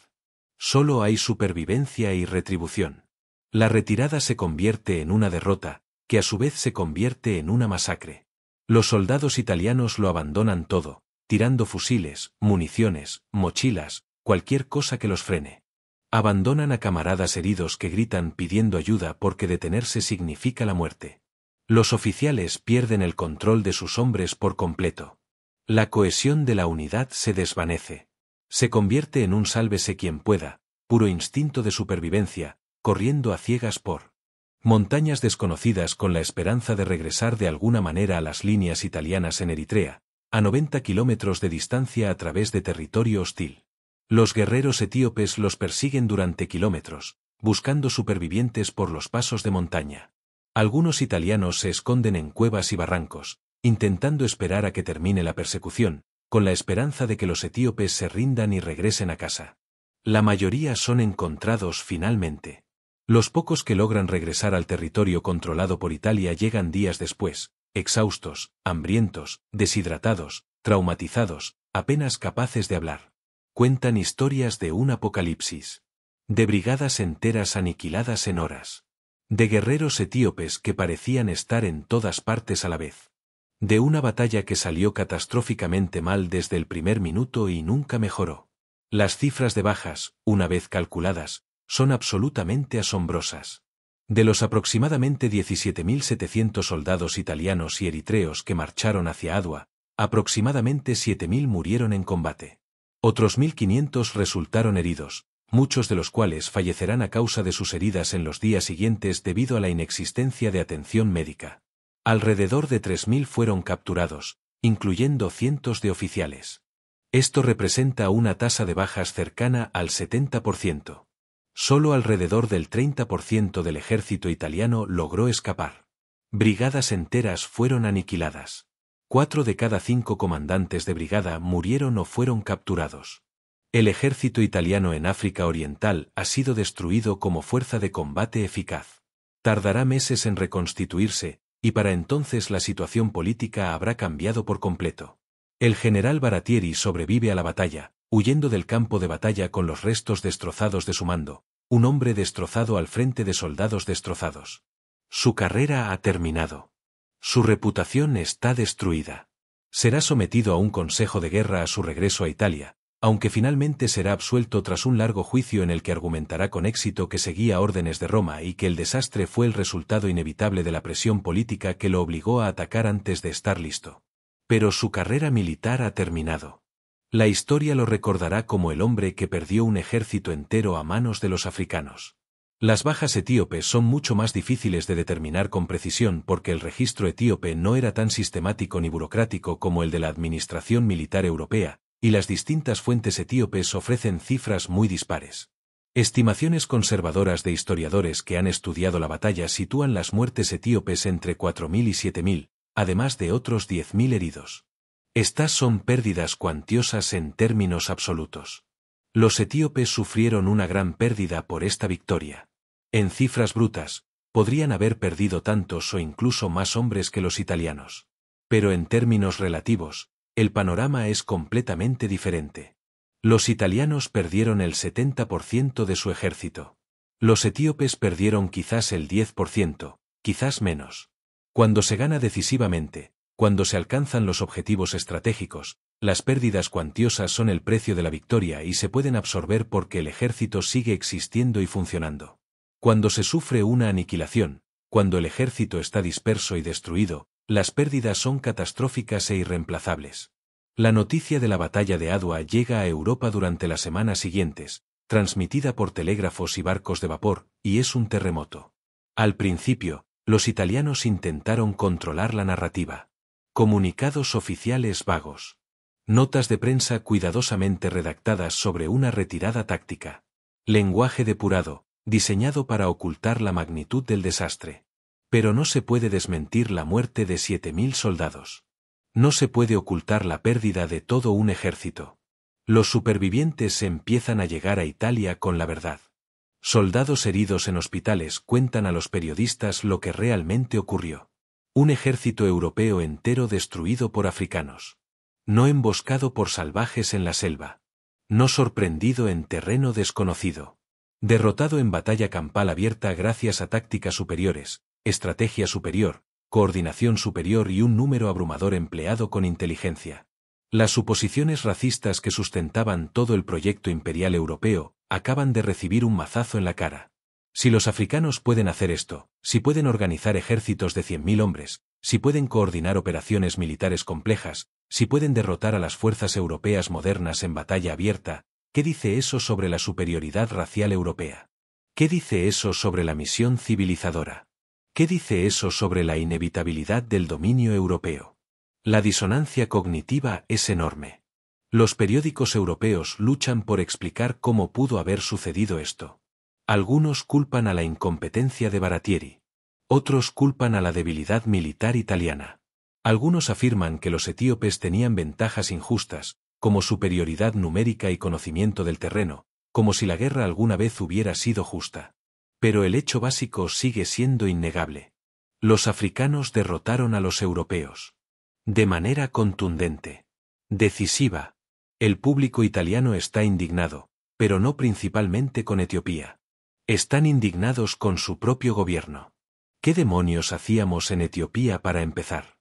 Solo hay supervivencia y retribución. La retirada se convierte en una derrota, que a su vez se convierte en una masacre. Los soldados italianos lo abandonan todo, tirando fusiles, municiones, mochilas, cualquier cosa que los frene. Abandonan a camaradas heridos que gritan pidiendo ayuda porque detenerse significa la muerte. Los oficiales pierden el control de sus hombres por completo. La cohesión de la unidad se desvanece. Se convierte en un sálvese quien pueda, puro instinto de supervivencia, corriendo a ciegas por montañas desconocidas con la esperanza de regresar de alguna manera a las líneas italianas en Eritrea, a 90 kilómetros de distancia a través de territorio hostil. Los guerreros etíopes los persiguen durante kilómetros, buscando supervivientes por los pasos de montaña. Algunos italianos se esconden en cuevas y barrancos, intentando esperar a que termine la persecución, con la esperanza de que los etíopes se rindan y regresen a casa. La mayoría son encontrados finalmente. Los pocos que logran regresar al territorio controlado por Italia llegan días después, exhaustos, hambrientos, deshidratados, traumatizados, apenas capaces de hablar. Cuentan historias de un apocalipsis. De brigadas enteras aniquiladas en horas. De guerreros etíopes que parecían estar en todas partes a la vez. De una batalla que salió catastróficamente mal desde el primer minuto y nunca mejoró. Las cifras de bajas, una vez calculadas, son absolutamente asombrosas. De los aproximadamente 17.700 soldados italianos y eritreos que marcharon hacia Adwa, aproximadamente 7.000 murieron en combate. Otros 1.500 resultaron heridos, muchos de los cuales fallecerán a causa de sus heridas en los días siguientes debido a la inexistencia de atención médica. Alrededor de 3.000 fueron capturados, incluyendo cientos de oficiales. Esto representa una tasa de bajas cercana al 70%. Solo alrededor del 30% del ejército italiano logró escapar. Brigadas enteras fueron aniquiladas. 4 de cada 5 comandantes de brigada murieron o fueron capturados. El ejército italiano en África Oriental ha sido destruido como fuerza de combate eficaz. Tardará meses en reconstituirse, y para entonces la situación política habrá cambiado por completo. El general Baratieri sobrevive a la batalla, huyendo del campo de batalla con los restos destrozados de su mando, un hombre destrozado al frente de soldados destrozados. Su carrera ha terminado. Su reputación está destruida. Será sometido a un consejo de guerra a su regreso a Italia, aunque finalmente será absuelto tras un largo juicio en el que argumentará con éxito que seguía órdenes de Roma y que el desastre fue el resultado inevitable de la presión política que lo obligó a atacar antes de estar listo. Pero su carrera militar ha terminado. La historia lo recordará como el hombre que perdió un ejército entero a manos de los africanos. Las bajas etíopes son mucho más difíciles de determinar con precisión porque el registro etíope no era tan sistemático ni burocrático como el de la administración militar europea, y las distintas fuentes etíopes ofrecen cifras muy dispares. Estimaciones conservadoras de historiadores que han estudiado la batalla sitúan las muertes etíopes entre 4.000 y 7.000, además de otros 10.000 heridos. Estas son pérdidas cuantiosas en términos absolutos. Los etíopes sufrieron una gran pérdida por esta victoria. En cifras brutas, podrían haber perdido tantos o incluso más hombres que los italianos. Pero en términos relativos, el panorama es completamente diferente. Los italianos perdieron el 70% de su ejército. Los etíopes perdieron quizás el 10%, quizás menos. Cuando se gana decisivamente, cuando se alcanzan los objetivos estratégicos, las pérdidas cuantiosas son el precio de la victoria y se pueden absorber porque el ejército sigue existiendo y funcionando. Cuando se sufre una aniquilación, cuando el ejército está disperso y destruido, las pérdidas son catastróficas e irreemplazables. La noticia de la batalla de Adwa llega a Europa durante las semanas siguientes, transmitida por telégrafos y barcos de vapor, y es un terremoto. Al principio, los italianos intentaron controlar la narrativa. Comunicados oficiales vagos. Notas de prensa cuidadosamente redactadas sobre una retirada táctica. Lenguaje depurado, diseñado para ocultar la magnitud del desastre. Pero no se puede desmentir la muerte de 7.000 soldados. No se puede ocultar la pérdida de todo un ejército. Los supervivientes empiezan a llegar a Italia con la verdad. Soldados heridos en hospitales cuentan a los periodistas lo que realmente ocurrió. Un ejército europeo entero destruido por africanos. No emboscado por salvajes en la selva. No sorprendido en terreno desconocido. Derrotado en batalla campal abierta gracias a tácticas superiores, estrategia superior, coordinación superior y un número abrumador empleado con inteligencia. Las suposiciones racistas que sustentaban todo el proyecto imperial europeo acaban de recibir un mazazo en la cara. Si los africanos pueden hacer esto, si pueden organizar ejércitos de 100.000 hombres, si pueden coordinar operaciones militares complejas, si pueden derrotar a las fuerzas europeas modernas en batalla abierta, ¿qué dice eso sobre la superioridad racial europea? ¿Qué dice eso sobre la misión civilizadora? ¿Qué dice eso sobre la inevitabilidad del dominio europeo? La disonancia cognitiva es enorme. Los periódicos europeos luchan por explicar cómo pudo haber sucedido esto. Algunos culpan a la incompetencia de Baratieri. Otros culpan a la debilidad militar italiana. Algunos afirman que los etíopes tenían ventajas injustas, como superioridad numérica y conocimiento del terreno, como si la guerra alguna vez hubiera sido justa. Pero el hecho básico sigue siendo innegable. Los africanos derrotaron a los europeos. De manera contundente. Decisiva. El público italiano está indignado, pero no principalmente con Etiopía. Están indignados con su propio gobierno. ¿Qué demonios hacíamos en Etiopía para empezar?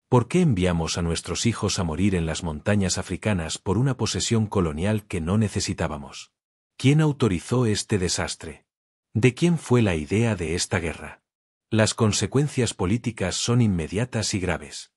¿Por qué enviamos a nuestros hijos a morir en las montañas africanas por una posesión colonial que no necesitábamos? ¿Quién autorizó este desastre? ¿De quién fue la idea de esta guerra? Las consecuencias políticas son inmediatas y graves.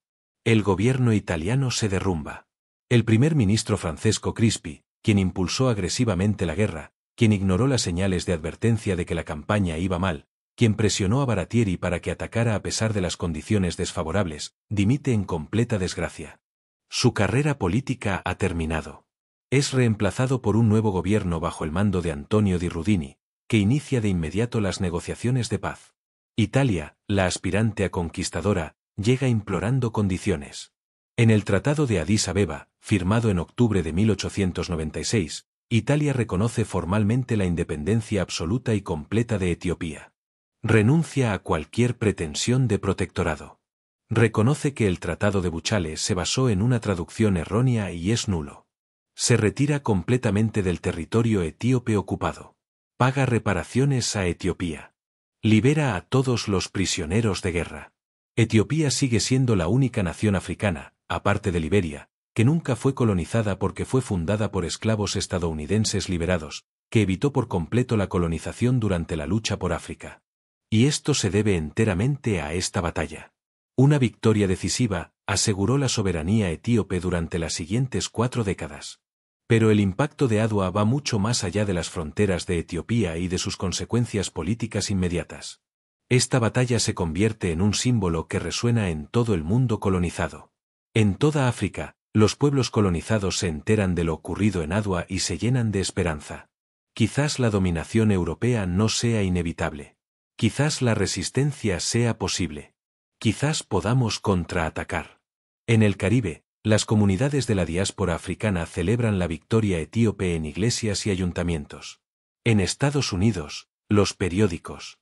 El gobierno italiano se derrumba. El primer ministro Francesco Crispi, quien impulsó agresivamente la guerra, quien ignoró las señales de advertencia de que la campaña iba mal, quien presionó a Baratieri para que atacara a pesar de las condiciones desfavorables, dimite en completa desgracia. Su carrera política ha terminado. Es reemplazado por un nuevo gobierno bajo el mando de Antonio Di Rudini, que inicia de inmediato las negociaciones de paz. Italia, la aspirante a conquistadora, llega implorando condiciones. En el Tratado de Addis Abeba, firmado en octubre de 1896, Italia reconoce formalmente la independencia absoluta y completa de Etiopía. Renuncia a cualquier pretensión de protectorado. Reconoce que el Tratado de Buchale se basó en una traducción errónea y es nulo. Se retira completamente del territorio etíope ocupado. Paga reparaciones a Etiopía. Libera a todos los prisioneros de guerra. Etiopía sigue siendo la única nación africana, aparte de Liberia, que nunca fue colonizada porque fue fundada por esclavos estadounidenses liberados, que evitó por completo la colonización durante la lucha por África. Y esto se debe enteramente a esta batalla. Una victoria decisiva aseguró la soberanía etíope durante las siguientes 4 décadas. Pero el impacto de Adwa va mucho más allá de las fronteras de Etiopía y de sus consecuencias políticas inmediatas. Esta batalla se convierte en un símbolo que resuena en todo el mundo colonizado. En toda África, los pueblos colonizados se enteran de lo ocurrido en Adwa y se llenan de esperanza. Quizás la dominación europea no sea inevitable. Quizás la resistencia sea posible. Quizás podamos contraatacar. En el Caribe, las comunidades de la diáspora africana celebran la victoria etíope en iglesias y ayuntamientos. En Estados Unidos, los periódicos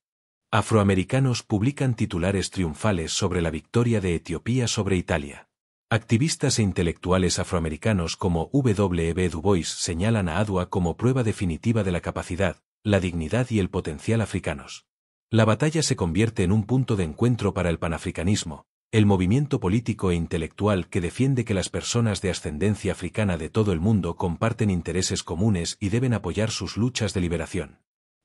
afroamericanos publican titulares triunfales sobre la victoria de Etiopía sobre Italia. Activistas e intelectuales afroamericanos como W. B. Du Bois señalan a Adwa como prueba definitiva de la capacidad, la dignidad y el potencial africanos. La batalla se convierte en un punto de encuentro para el panafricanismo, el movimiento político e intelectual que defiende que las personas de ascendencia africana de todo el mundo comparten intereses comunes y deben apoyar sus luchas de liberación.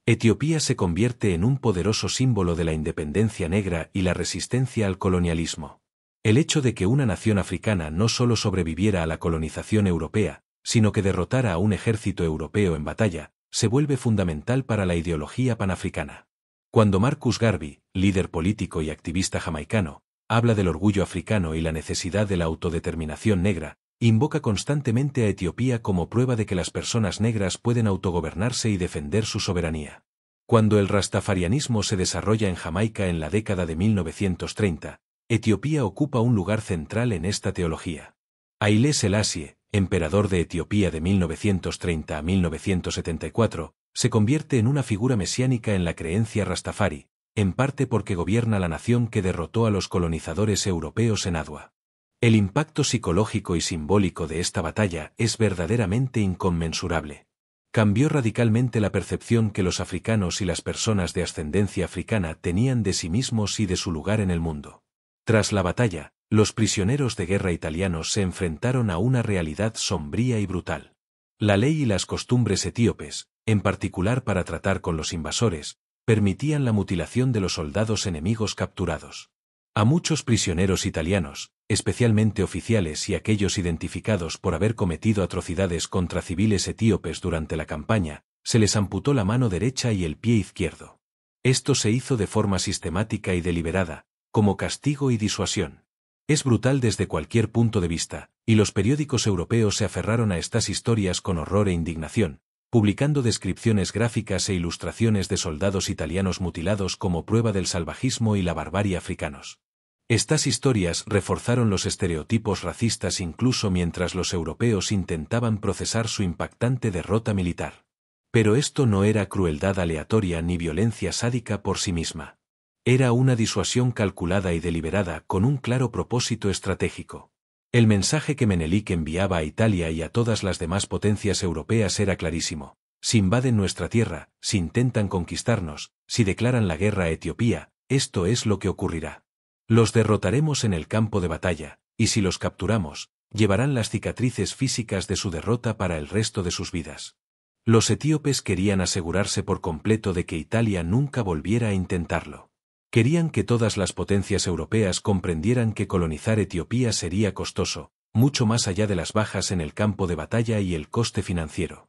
Etiopía se convierte en un poderoso símbolo de la independencia negra y la resistencia al colonialismo. El hecho de que una nación africana no solo sobreviviera a la colonización europea, sino que derrotara a un ejército europeo en batalla, se vuelve fundamental para la ideología panafricana. Cuando Marcus Garvey, líder político y activista jamaicano, habla del orgullo africano y la necesidad de la autodeterminación negra, invoca constantemente a Etiopía como prueba de que las personas negras pueden autogobernarse y defender su soberanía. Cuando el rastafarianismo se desarrolla en Jamaica en la década de 1930, Etiopía ocupa un lugar central en esta teología. Haile Selassie, emperador de Etiopía de 1930 a 1974, se convierte en una figura mesiánica en la creencia rastafari, en parte porque gobierna la nación que derrotó a los colonizadores europeos en Adwa. El impacto psicológico y simbólico de esta batalla es verdaderamente inconmensurable. Cambió radicalmente la percepción que los africanos y las personas de ascendencia africana tenían de sí mismos y de su lugar en el mundo. Tras la batalla, los prisioneros de guerra italianos se enfrentaron a una realidad sombría y brutal. La ley y las costumbres etíopes, en particular para tratar con los invasores, permitían la mutilación de los soldados enemigos capturados. A muchos prisioneros italianos, especialmente oficiales y aquellos identificados por haber cometido atrocidades contra civiles etíopes durante la campaña, se les amputó la mano derecha y el pie izquierdo. Esto se hizo de forma sistemática y deliberada, como castigo y disuasión. Es brutal desde cualquier punto de vista, y los periódicos europeos se aferraron a estas historias con horror e indignación, publicando descripciones gráficas e ilustraciones de soldados italianos mutilados como prueba del salvajismo y la barbarie africanos. Estas historias reforzaron los estereotipos racistas incluso mientras los europeos intentaban procesar su impactante derrota militar. Pero esto no era crueldad aleatoria ni violencia sádica por sí misma. Era una disuasión calculada y deliberada con un claro propósito estratégico. El mensaje que Menelik enviaba a Italia y a todas las demás potencias europeas era clarísimo: si invaden nuestra tierra, si intentan conquistarnos, si declaran la guerra a Etiopía, esto es lo que ocurrirá. Los derrotaremos en el campo de batalla, y si los capturamos, llevarán las cicatrices físicas de su derrota para el resto de sus vidas. Los etíopes querían asegurarse por completo de que Italia nunca volviera a intentarlo. Querían que todas las potencias europeas comprendieran que colonizar Etiopía sería costoso, mucho más allá de las bajas en el campo de batalla y el coste financiero.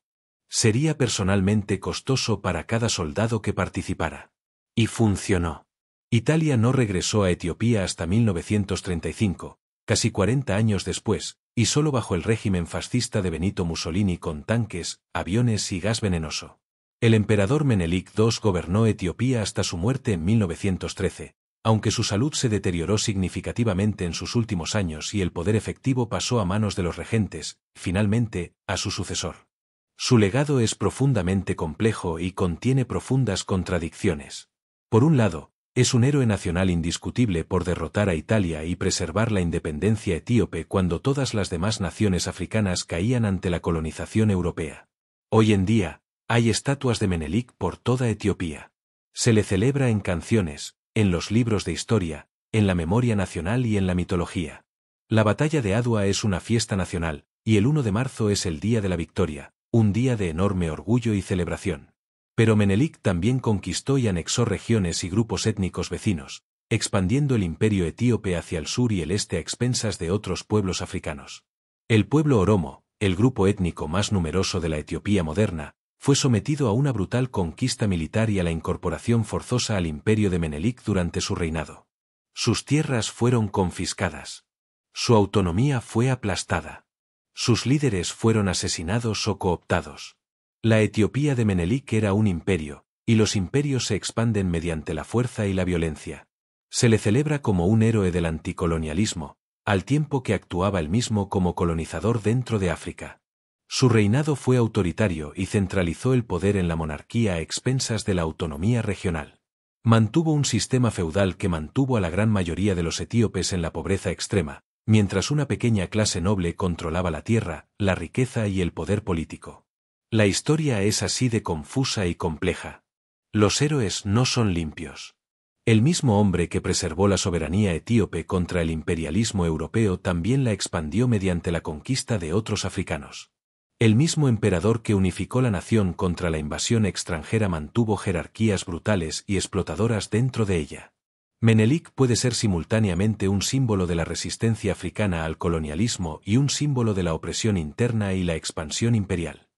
Sería personalmente costoso para cada soldado que participara. Y funcionó. Italia no regresó a Etiopía hasta 1935, casi 40 años después, y solo bajo el régimen fascista de Benito Mussolini con tanques, aviones y gas venenoso. El emperador Menelik II gobernó Etiopía hasta su muerte en 1913, aunque su salud se deterioró significativamente en sus últimos años y el poder efectivo pasó a manos de los regentes, finalmente, a su sucesor. Su legado es profundamente complejo y contiene profundas contradicciones. Por un lado, es un héroe nacional indiscutible por derrotar a Italia y preservar la independencia etíope cuando todas las demás naciones africanas caían ante la colonización europea. Hoy en día, hay estatuas de Menelik por toda Etiopía. Se le celebra en canciones, en los libros de historia, en la memoria nacional y en la mitología. La batalla de Adwa es una fiesta nacional, y el 1 de marzo es el Día de la Victoria, un día de enorme orgullo y celebración. Pero Menelik también conquistó y anexó regiones y grupos étnicos vecinos, expandiendo el imperio etíope hacia el sur y el este a expensas de otros pueblos africanos. El pueblo oromo, el grupo étnico más numeroso de la Etiopía moderna, fue sometido a una brutal conquista militar y a la incorporación forzosa al imperio de Menelik durante su reinado. Sus tierras fueron confiscadas. Su autonomía fue aplastada. Sus líderes fueron asesinados o cooptados. La Etiopía de Menelik era un imperio, y los imperios se expanden mediante la fuerza y la violencia. Se le celebra como un héroe del anticolonialismo, al tiempo que actuaba él mismo como colonizador dentro de África. Su reinado fue autoritario y centralizó el poder en la monarquía a expensas de la autonomía regional. Mantuvo un sistema feudal que mantuvo a la gran mayoría de los etíopes en la pobreza extrema, mientras una pequeña clase noble controlaba la tierra, la riqueza y el poder político. La historia es así de confusa y compleja. Los héroes no son limpios. El mismo hombre que preservó la soberanía etíope contra el imperialismo europeo también la expandió mediante la conquista de otros africanos. El mismo emperador que unificó la nación contra la invasión extranjera mantuvo jerarquías brutales y explotadoras dentro de ella. Menelik puede ser simultáneamente un símbolo de la resistencia africana al colonialismo y un símbolo de la opresión interna y la expansión imperial.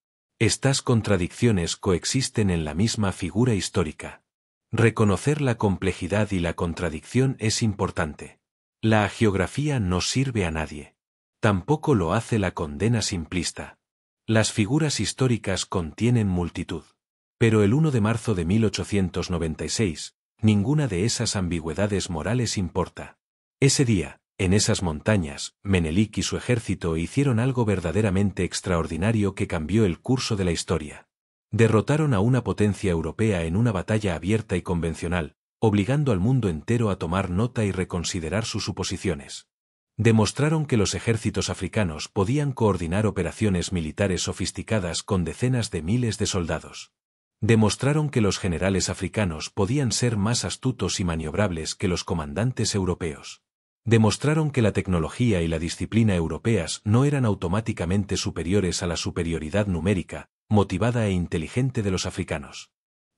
Estas contradicciones coexisten en la misma figura histórica. Reconocer la complejidad y la contradicción es importante. La hagiografía no sirve a nadie. Tampoco lo hace la condena simplista. Las figuras históricas contienen multitud. Pero el 1 de marzo de 1896, ninguna de esas ambigüedades morales importa. Ese día, en esas montañas, Menelik y su ejército hicieron algo verdaderamente extraordinario que cambió el curso de la historia. Derrotaron a una potencia europea en una batalla abierta y convencional, obligando al mundo entero a tomar nota y reconsiderar sus suposiciones. Demostraron que los ejércitos africanos podían coordinar operaciones militares sofisticadas con decenas de miles de soldados. Demostraron que los generales africanos podían ser más astutos y maniobrables que los comandantes europeos. Demostraron que la tecnología y la disciplina europeas no eran automáticamente superiores a la superioridad numérica, motivada e inteligente de los africanos.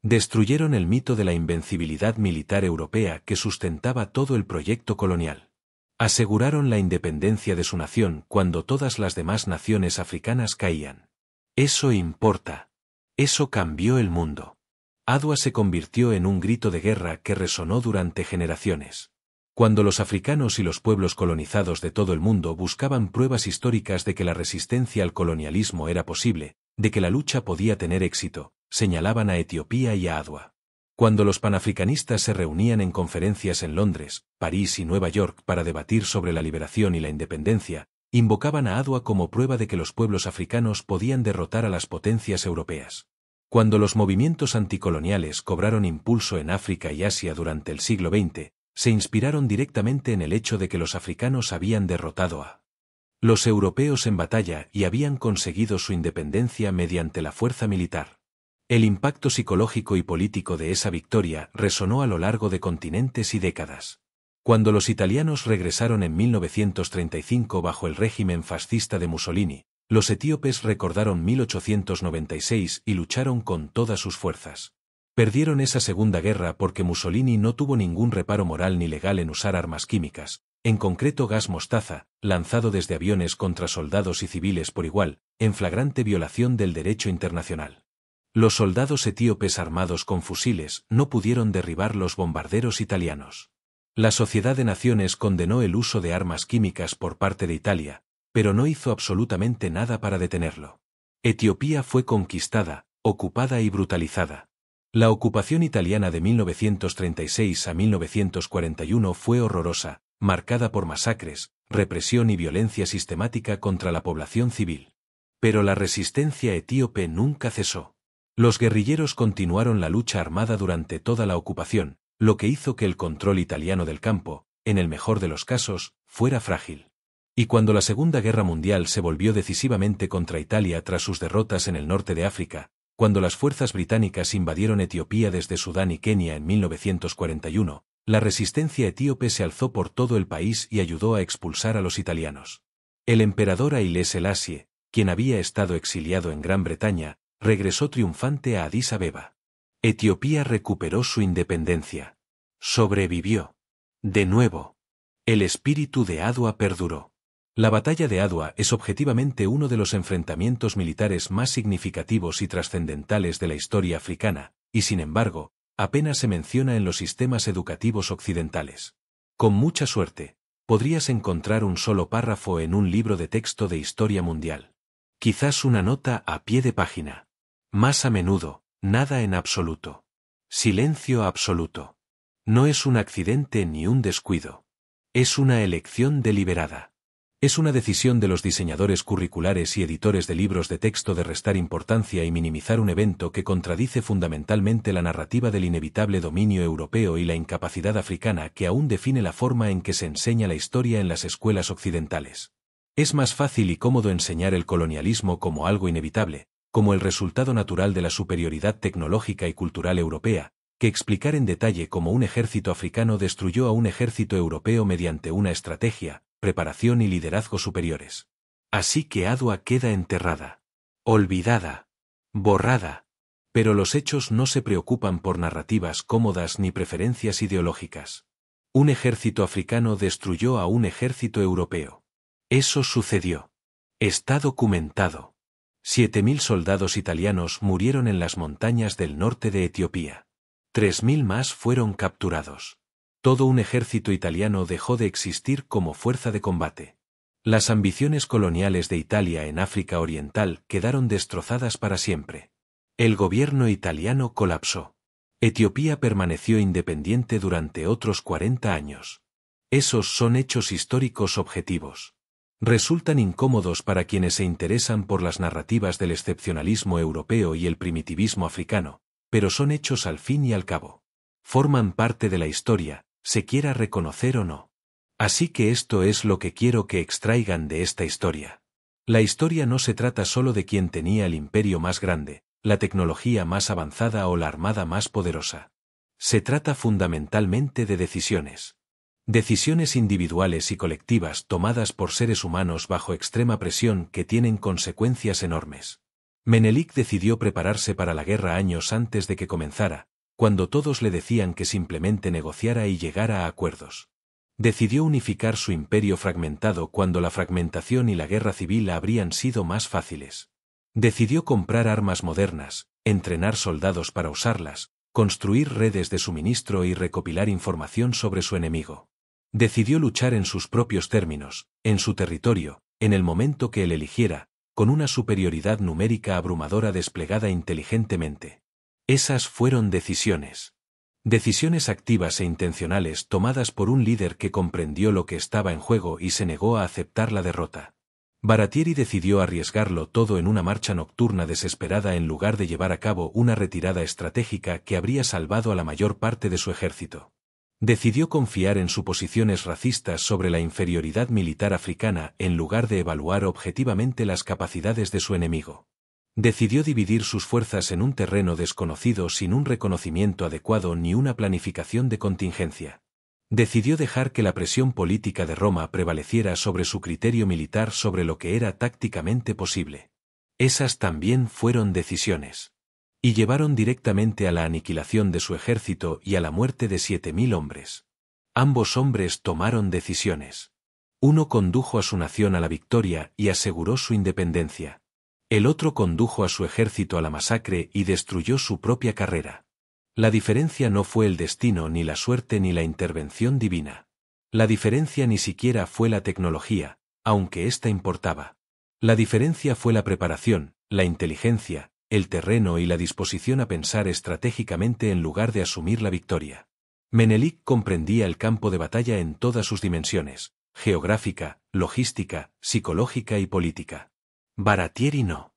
Destruyeron el mito de la invencibilidad militar europea que sustentaba todo el proyecto colonial. Aseguraron la independencia de su nación cuando todas las demás naciones africanas caían. Eso importa. Eso cambió el mundo. Adwa se convirtió en un grito de guerra que resonó durante generaciones. Cuando los africanos y los pueblos colonizados de todo el mundo buscaban pruebas históricas de que la resistencia al colonialismo era posible, de que la lucha podía tener éxito, señalaban a Etiopía y a Adwa. Cuando los panafricanistas se reunían en conferencias en Londres, París y Nueva York para debatir sobre la liberación y la independencia, invocaban a Adwa como prueba de que los pueblos africanos podían derrotar a las potencias europeas. Cuando los movimientos anticoloniales cobraron impulso en África y Asia durante el siglo XX, se inspiraron directamente en el hecho de que los africanos habían derrotado a los europeos en batalla y habían conseguido su independencia mediante la fuerza militar. El impacto psicológico y político de esa victoria resonó a lo largo de continentes y décadas. Cuando los italianos regresaron en 1935 bajo el régimen fascista de Mussolini, los etíopes recordaron 1896 y lucharon con todas sus fuerzas. Perdieron esa segunda guerra porque Mussolini no tuvo ningún reparo moral ni legal en usar armas químicas, en concreto gas mostaza, lanzado desde aviones contra soldados y civiles por igual, en flagrante violación del derecho internacional. Los soldados etíopes armados con fusiles no pudieron derribar los bombarderos italianos. La Sociedad de Naciones condenó el uso de armas químicas por parte de Italia, pero no hizo absolutamente nada para detenerlo. Etiopía fue conquistada, ocupada y brutalizada. La ocupación italiana de 1936 a 1941 fue horrorosa, marcada por masacres, represión y violencia sistemática contra la población civil. Pero la resistencia etíope nunca cesó. Los guerrilleros continuaron la lucha armada durante toda la ocupación, lo que hizo que el control italiano del campo, en el mejor de los casos, fuera frágil. Y cuando la Segunda Guerra Mundial se volvió decisivamente contra Italia tras sus derrotas en el norte de África, cuando las fuerzas británicas invadieron Etiopía desde Sudán y Kenia en 1941, la resistencia etíope se alzó por todo el país y ayudó a expulsar a los italianos. El emperador Haile Selassie, quien había estado exiliado en Gran Bretaña, regresó triunfante a Adís Abeba. Etiopía recuperó su independencia. Sobrevivió. De nuevo. El espíritu de Adwa perduró. La batalla de Adwa es objetivamente uno de los enfrentamientos militares más significativos y trascendentales de la historia africana, y sin embargo, apenas se menciona en los sistemas educativos occidentales. Con mucha suerte, podrías encontrar un solo párrafo en un libro de texto de historia mundial. Quizás una nota a pie de página. Más a menudo, nada en absoluto. Silencio absoluto. No es un accidente ni un descuido. Es una elección deliberada. Es una decisión de los diseñadores curriculares y editores de libros de texto de restar importancia y minimizar un evento que contradice fundamentalmente la narrativa del inevitable dominio europeo y la incapacidad africana que aún define la forma en que se enseña la historia en las escuelas occidentales. Es más fácil y cómodo enseñar el colonialismo como algo inevitable, como el resultado natural de la superioridad tecnológica y cultural europea, que explicar en detalle cómo un ejército africano destruyó a un ejército europeo mediante una estrategia, preparación y liderazgo superiores. Así que Adwa queda enterrada. Olvidada. Borrada. Pero los hechos no se preocupan por narrativas cómodas ni preferencias ideológicas. Un ejército africano destruyó a un ejército europeo. Eso sucedió. Está documentado. 7.000 soldados italianos murieron en las montañas del norte de Etiopía. 3.000 más fueron capturados. Todo un ejército italiano dejó de existir como fuerza de combate. Las ambiciones coloniales de Italia en África Oriental quedaron destrozadas para siempre. El gobierno italiano colapsó. Etiopía permaneció independiente durante otros 40 años. Esos son hechos históricos objetivos. Resultan incómodos para quienes se interesan por las narrativas del excepcionalismo europeo y el primitivismo africano, pero son hechos al fin y al cabo. Forman parte de la historia, se quiera reconocer o no. Así que esto es lo que quiero que extraigan de esta historia. La historia no se trata solo de quien tenía el imperio más grande, la tecnología más avanzada o la armada más poderosa. Se trata fundamentalmente de decisiones. Decisiones individuales y colectivas tomadas por seres humanos bajo extrema presión que tienen consecuencias enormes. Menelik decidió prepararse para la guerra años antes de que comenzara, cuando todos le decían que simplemente negociara y llegara a acuerdos. Decidió unificar su imperio fragmentado cuando la fragmentación y la guerra civil habrían sido más fáciles. Decidió comprar armas modernas, entrenar soldados para usarlas, construir redes de suministro y recopilar información sobre su enemigo. Decidió luchar en sus propios términos, en su territorio, en el momento que él eligiera, con una superioridad numérica abrumadora desplegada inteligentemente. Esas fueron decisiones. Decisiones activas e intencionales tomadas por un líder que comprendió lo que estaba en juego y se negó a aceptar la derrota. Baratieri decidió arriesgarlo todo en una marcha nocturna desesperada en lugar de llevar a cabo una retirada estratégica que habría salvado a la mayor parte de su ejército. Decidió confiar en suposiciones racistas sobre la inferioridad militar africana en lugar de evaluar objetivamente las capacidades de su enemigo. Decidió dividir sus fuerzas en un terreno desconocido sin un reconocimiento adecuado ni una planificación de contingencia. Decidió dejar que la presión política de Roma prevaleciera sobre su criterio militar sobre lo que era tácticamente posible. Esas también fueron decisiones. Y llevaron directamente a la aniquilación de su ejército y a la muerte de 7.000 hombres. Ambos hombres tomaron decisiones. Uno condujo a su nación a la victoria y aseguró su independencia. El otro condujo a su ejército a la masacre y destruyó su propia carrera. La diferencia no fue el destino ni la suerte ni la intervención divina. La diferencia ni siquiera fue la tecnología, aunque ésta importaba. La diferencia fue la preparación, la inteligencia, el terreno y la disposición a pensar estratégicamente en lugar de asumir la victoria. Menelik comprendía el campo de batalla en todas sus dimensiones, geográfica, logística, psicológica y política. Baratieri no.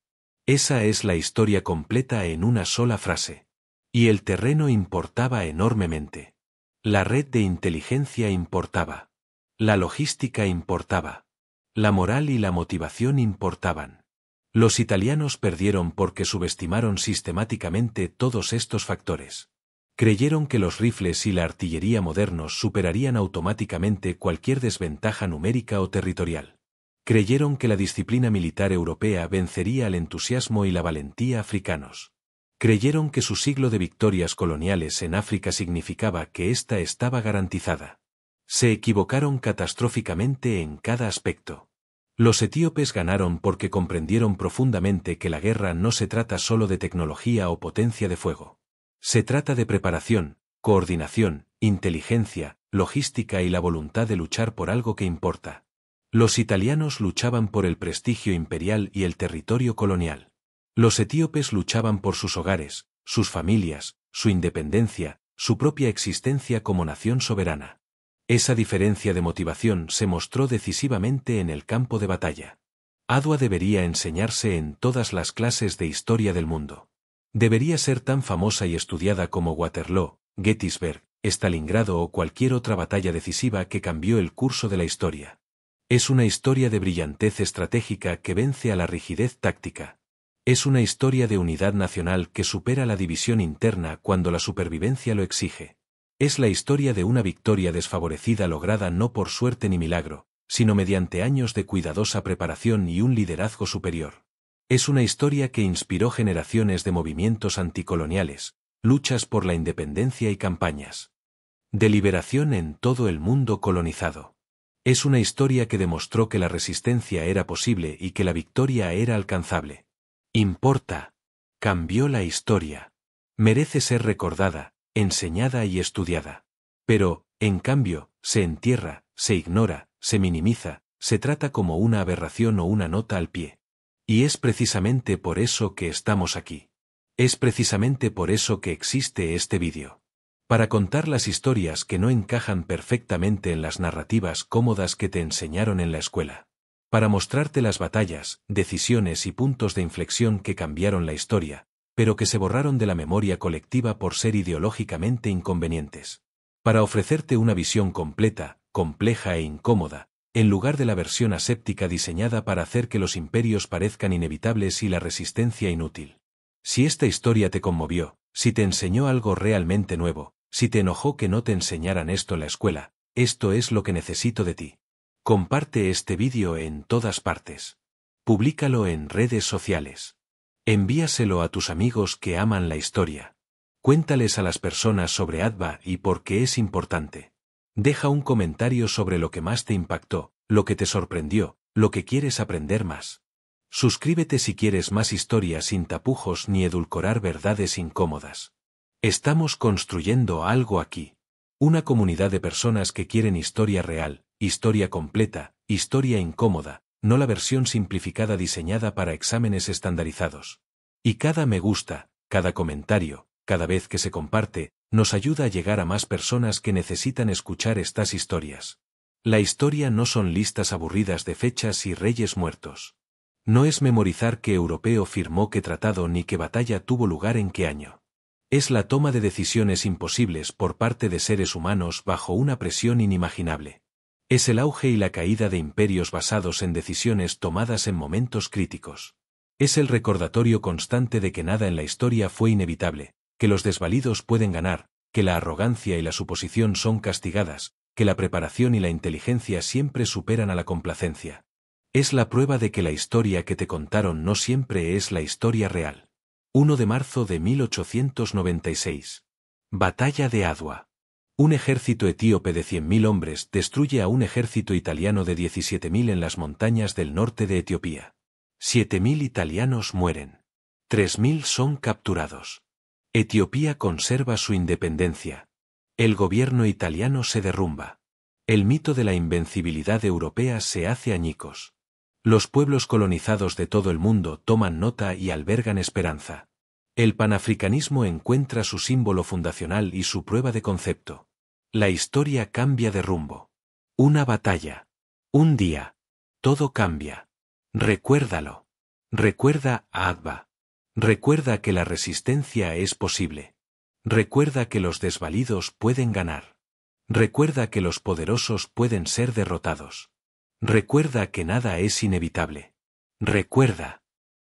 Esa es la historia completa en una sola frase. Y el terreno importaba enormemente. La red de inteligencia importaba. La logística importaba. La moral y la motivación importaban. Los italianos perdieron porque subestimaron sistemáticamente todos estos factores. Creyeron que los rifles y la artillería modernos superarían automáticamente cualquier desventaja numérica o territorial. Creyeron que la disciplina militar europea vencería al entusiasmo y la valentía africanos. Creyeron que su siglo de victorias coloniales en África significaba que ésta estaba garantizada. Se equivocaron catastróficamente en cada aspecto. Los etíopes ganaron porque comprendieron profundamente que la guerra no se trata solo de tecnología o potencia de fuego. Se trata de preparación, coordinación, inteligencia, logística y la voluntad de luchar por algo que importa. Los italianos luchaban por el prestigio imperial y el territorio colonial. Los etíopes luchaban por sus hogares, sus familias, su independencia, su propia existencia como nación soberana. Esa diferencia de motivación se mostró decisivamente en el campo de batalla. Adwa debería enseñarse en todas las clases de historia del mundo. Debería ser tan famosa y estudiada como Waterloo, Gettysburg, Stalingrado o cualquier otra batalla decisiva que cambió el curso de la historia. Es una historia de brillantez estratégica que vence a la rigidez táctica. Es una historia de unidad nacional que supera la división interna cuando la supervivencia lo exige. Es la historia de una victoria desfavorecida lograda no por suerte ni milagro, sino mediante años de cuidadosa preparación y un liderazgo superior. Es una historia que inspiró generaciones de movimientos anticoloniales, luchas por la independencia y campañas de liberación en todo el mundo colonizado. Es una historia que demostró que la resistencia era posible y que la victoria era alcanzable. Importa. Cambió la historia. Merece ser recordada, enseñada y estudiada. Pero, en cambio, se entierra, se ignora, se minimiza, se trata como una aberración o una nota al pie. Y es precisamente por eso que estamos aquí. Es precisamente por eso que existe este vídeo. Para contar las historias que no encajan perfectamente en las narrativas cómodas que te enseñaron en la escuela. Para mostrarte las batallas, decisiones y puntos de inflexión que cambiaron la historia, pero que se borraron de la memoria colectiva por ser ideológicamente inconvenientes. Para ofrecerte una visión completa, compleja e incómoda, en lugar de la versión aséptica diseñada para hacer que los imperios parezcan inevitables y la resistencia inútil. Si esta historia te conmovió, si te enseñó algo realmente nuevo, si te enojó que no te enseñaran esto en la escuela, esto es lo que necesito de ti. Comparte este vídeo en todas partes. Públicalo en redes sociales. Envíaselo a tus amigos que aman la historia. Cuéntales a las personas sobre Adwa y por qué es importante. Deja un comentario sobre lo que más te impactó, lo que te sorprendió, lo que quieres aprender más. Suscríbete si quieres más historias sin tapujos ni edulcorar verdades incómodas. Estamos construyendo algo aquí. Una comunidad de personas que quieren historia real, historia completa, historia incómoda, no la versión simplificada diseñada para exámenes estandarizados. Y cada me gusta, cada comentario, cada vez que se comparte, nos ayuda a llegar a más personas que necesitan escuchar estas historias. La historia no son listas aburridas de fechas y reyes muertos. No es memorizar qué europeo firmó qué tratado ni qué batalla tuvo lugar en qué año. Es la toma de decisiones imposibles por parte de seres humanos bajo una presión inimaginable. Es el auge y la caída de imperios basados en decisiones tomadas en momentos críticos. Es el recordatorio constante de que nada en la historia fue inevitable, que los desvalidos pueden ganar, que la arrogancia y la suposición son castigadas, que la preparación y la inteligencia siempre superan a la complacencia. Es la prueba de que la historia que te contaron no siempre es la historia real. 1 de marzo de 1896. Batalla de Adwa. Un ejército etíope de 100.000 hombres destruye a un ejército italiano de 17.000 en las montañas del norte de Etiopía. 7.000 italianos mueren. 3.000 son capturados. Etiopía conserva su independencia. El gobierno italiano se derrumba. El mito de la invencibilidad europea se hace añicos. Los pueblos colonizados de todo el mundo toman nota y albergan esperanza. El panafricanismo encuentra su símbolo fundacional y su prueba de concepto. La historia cambia de rumbo. Una batalla. Un día. Todo cambia. Recuérdalo. Recuerda a Adwa. Recuerda que la resistencia es posible. Recuerda que los desvalidos pueden ganar. Recuerda que los poderosos pueden ser derrotados. Recuerda que nada es inevitable. Recuerda.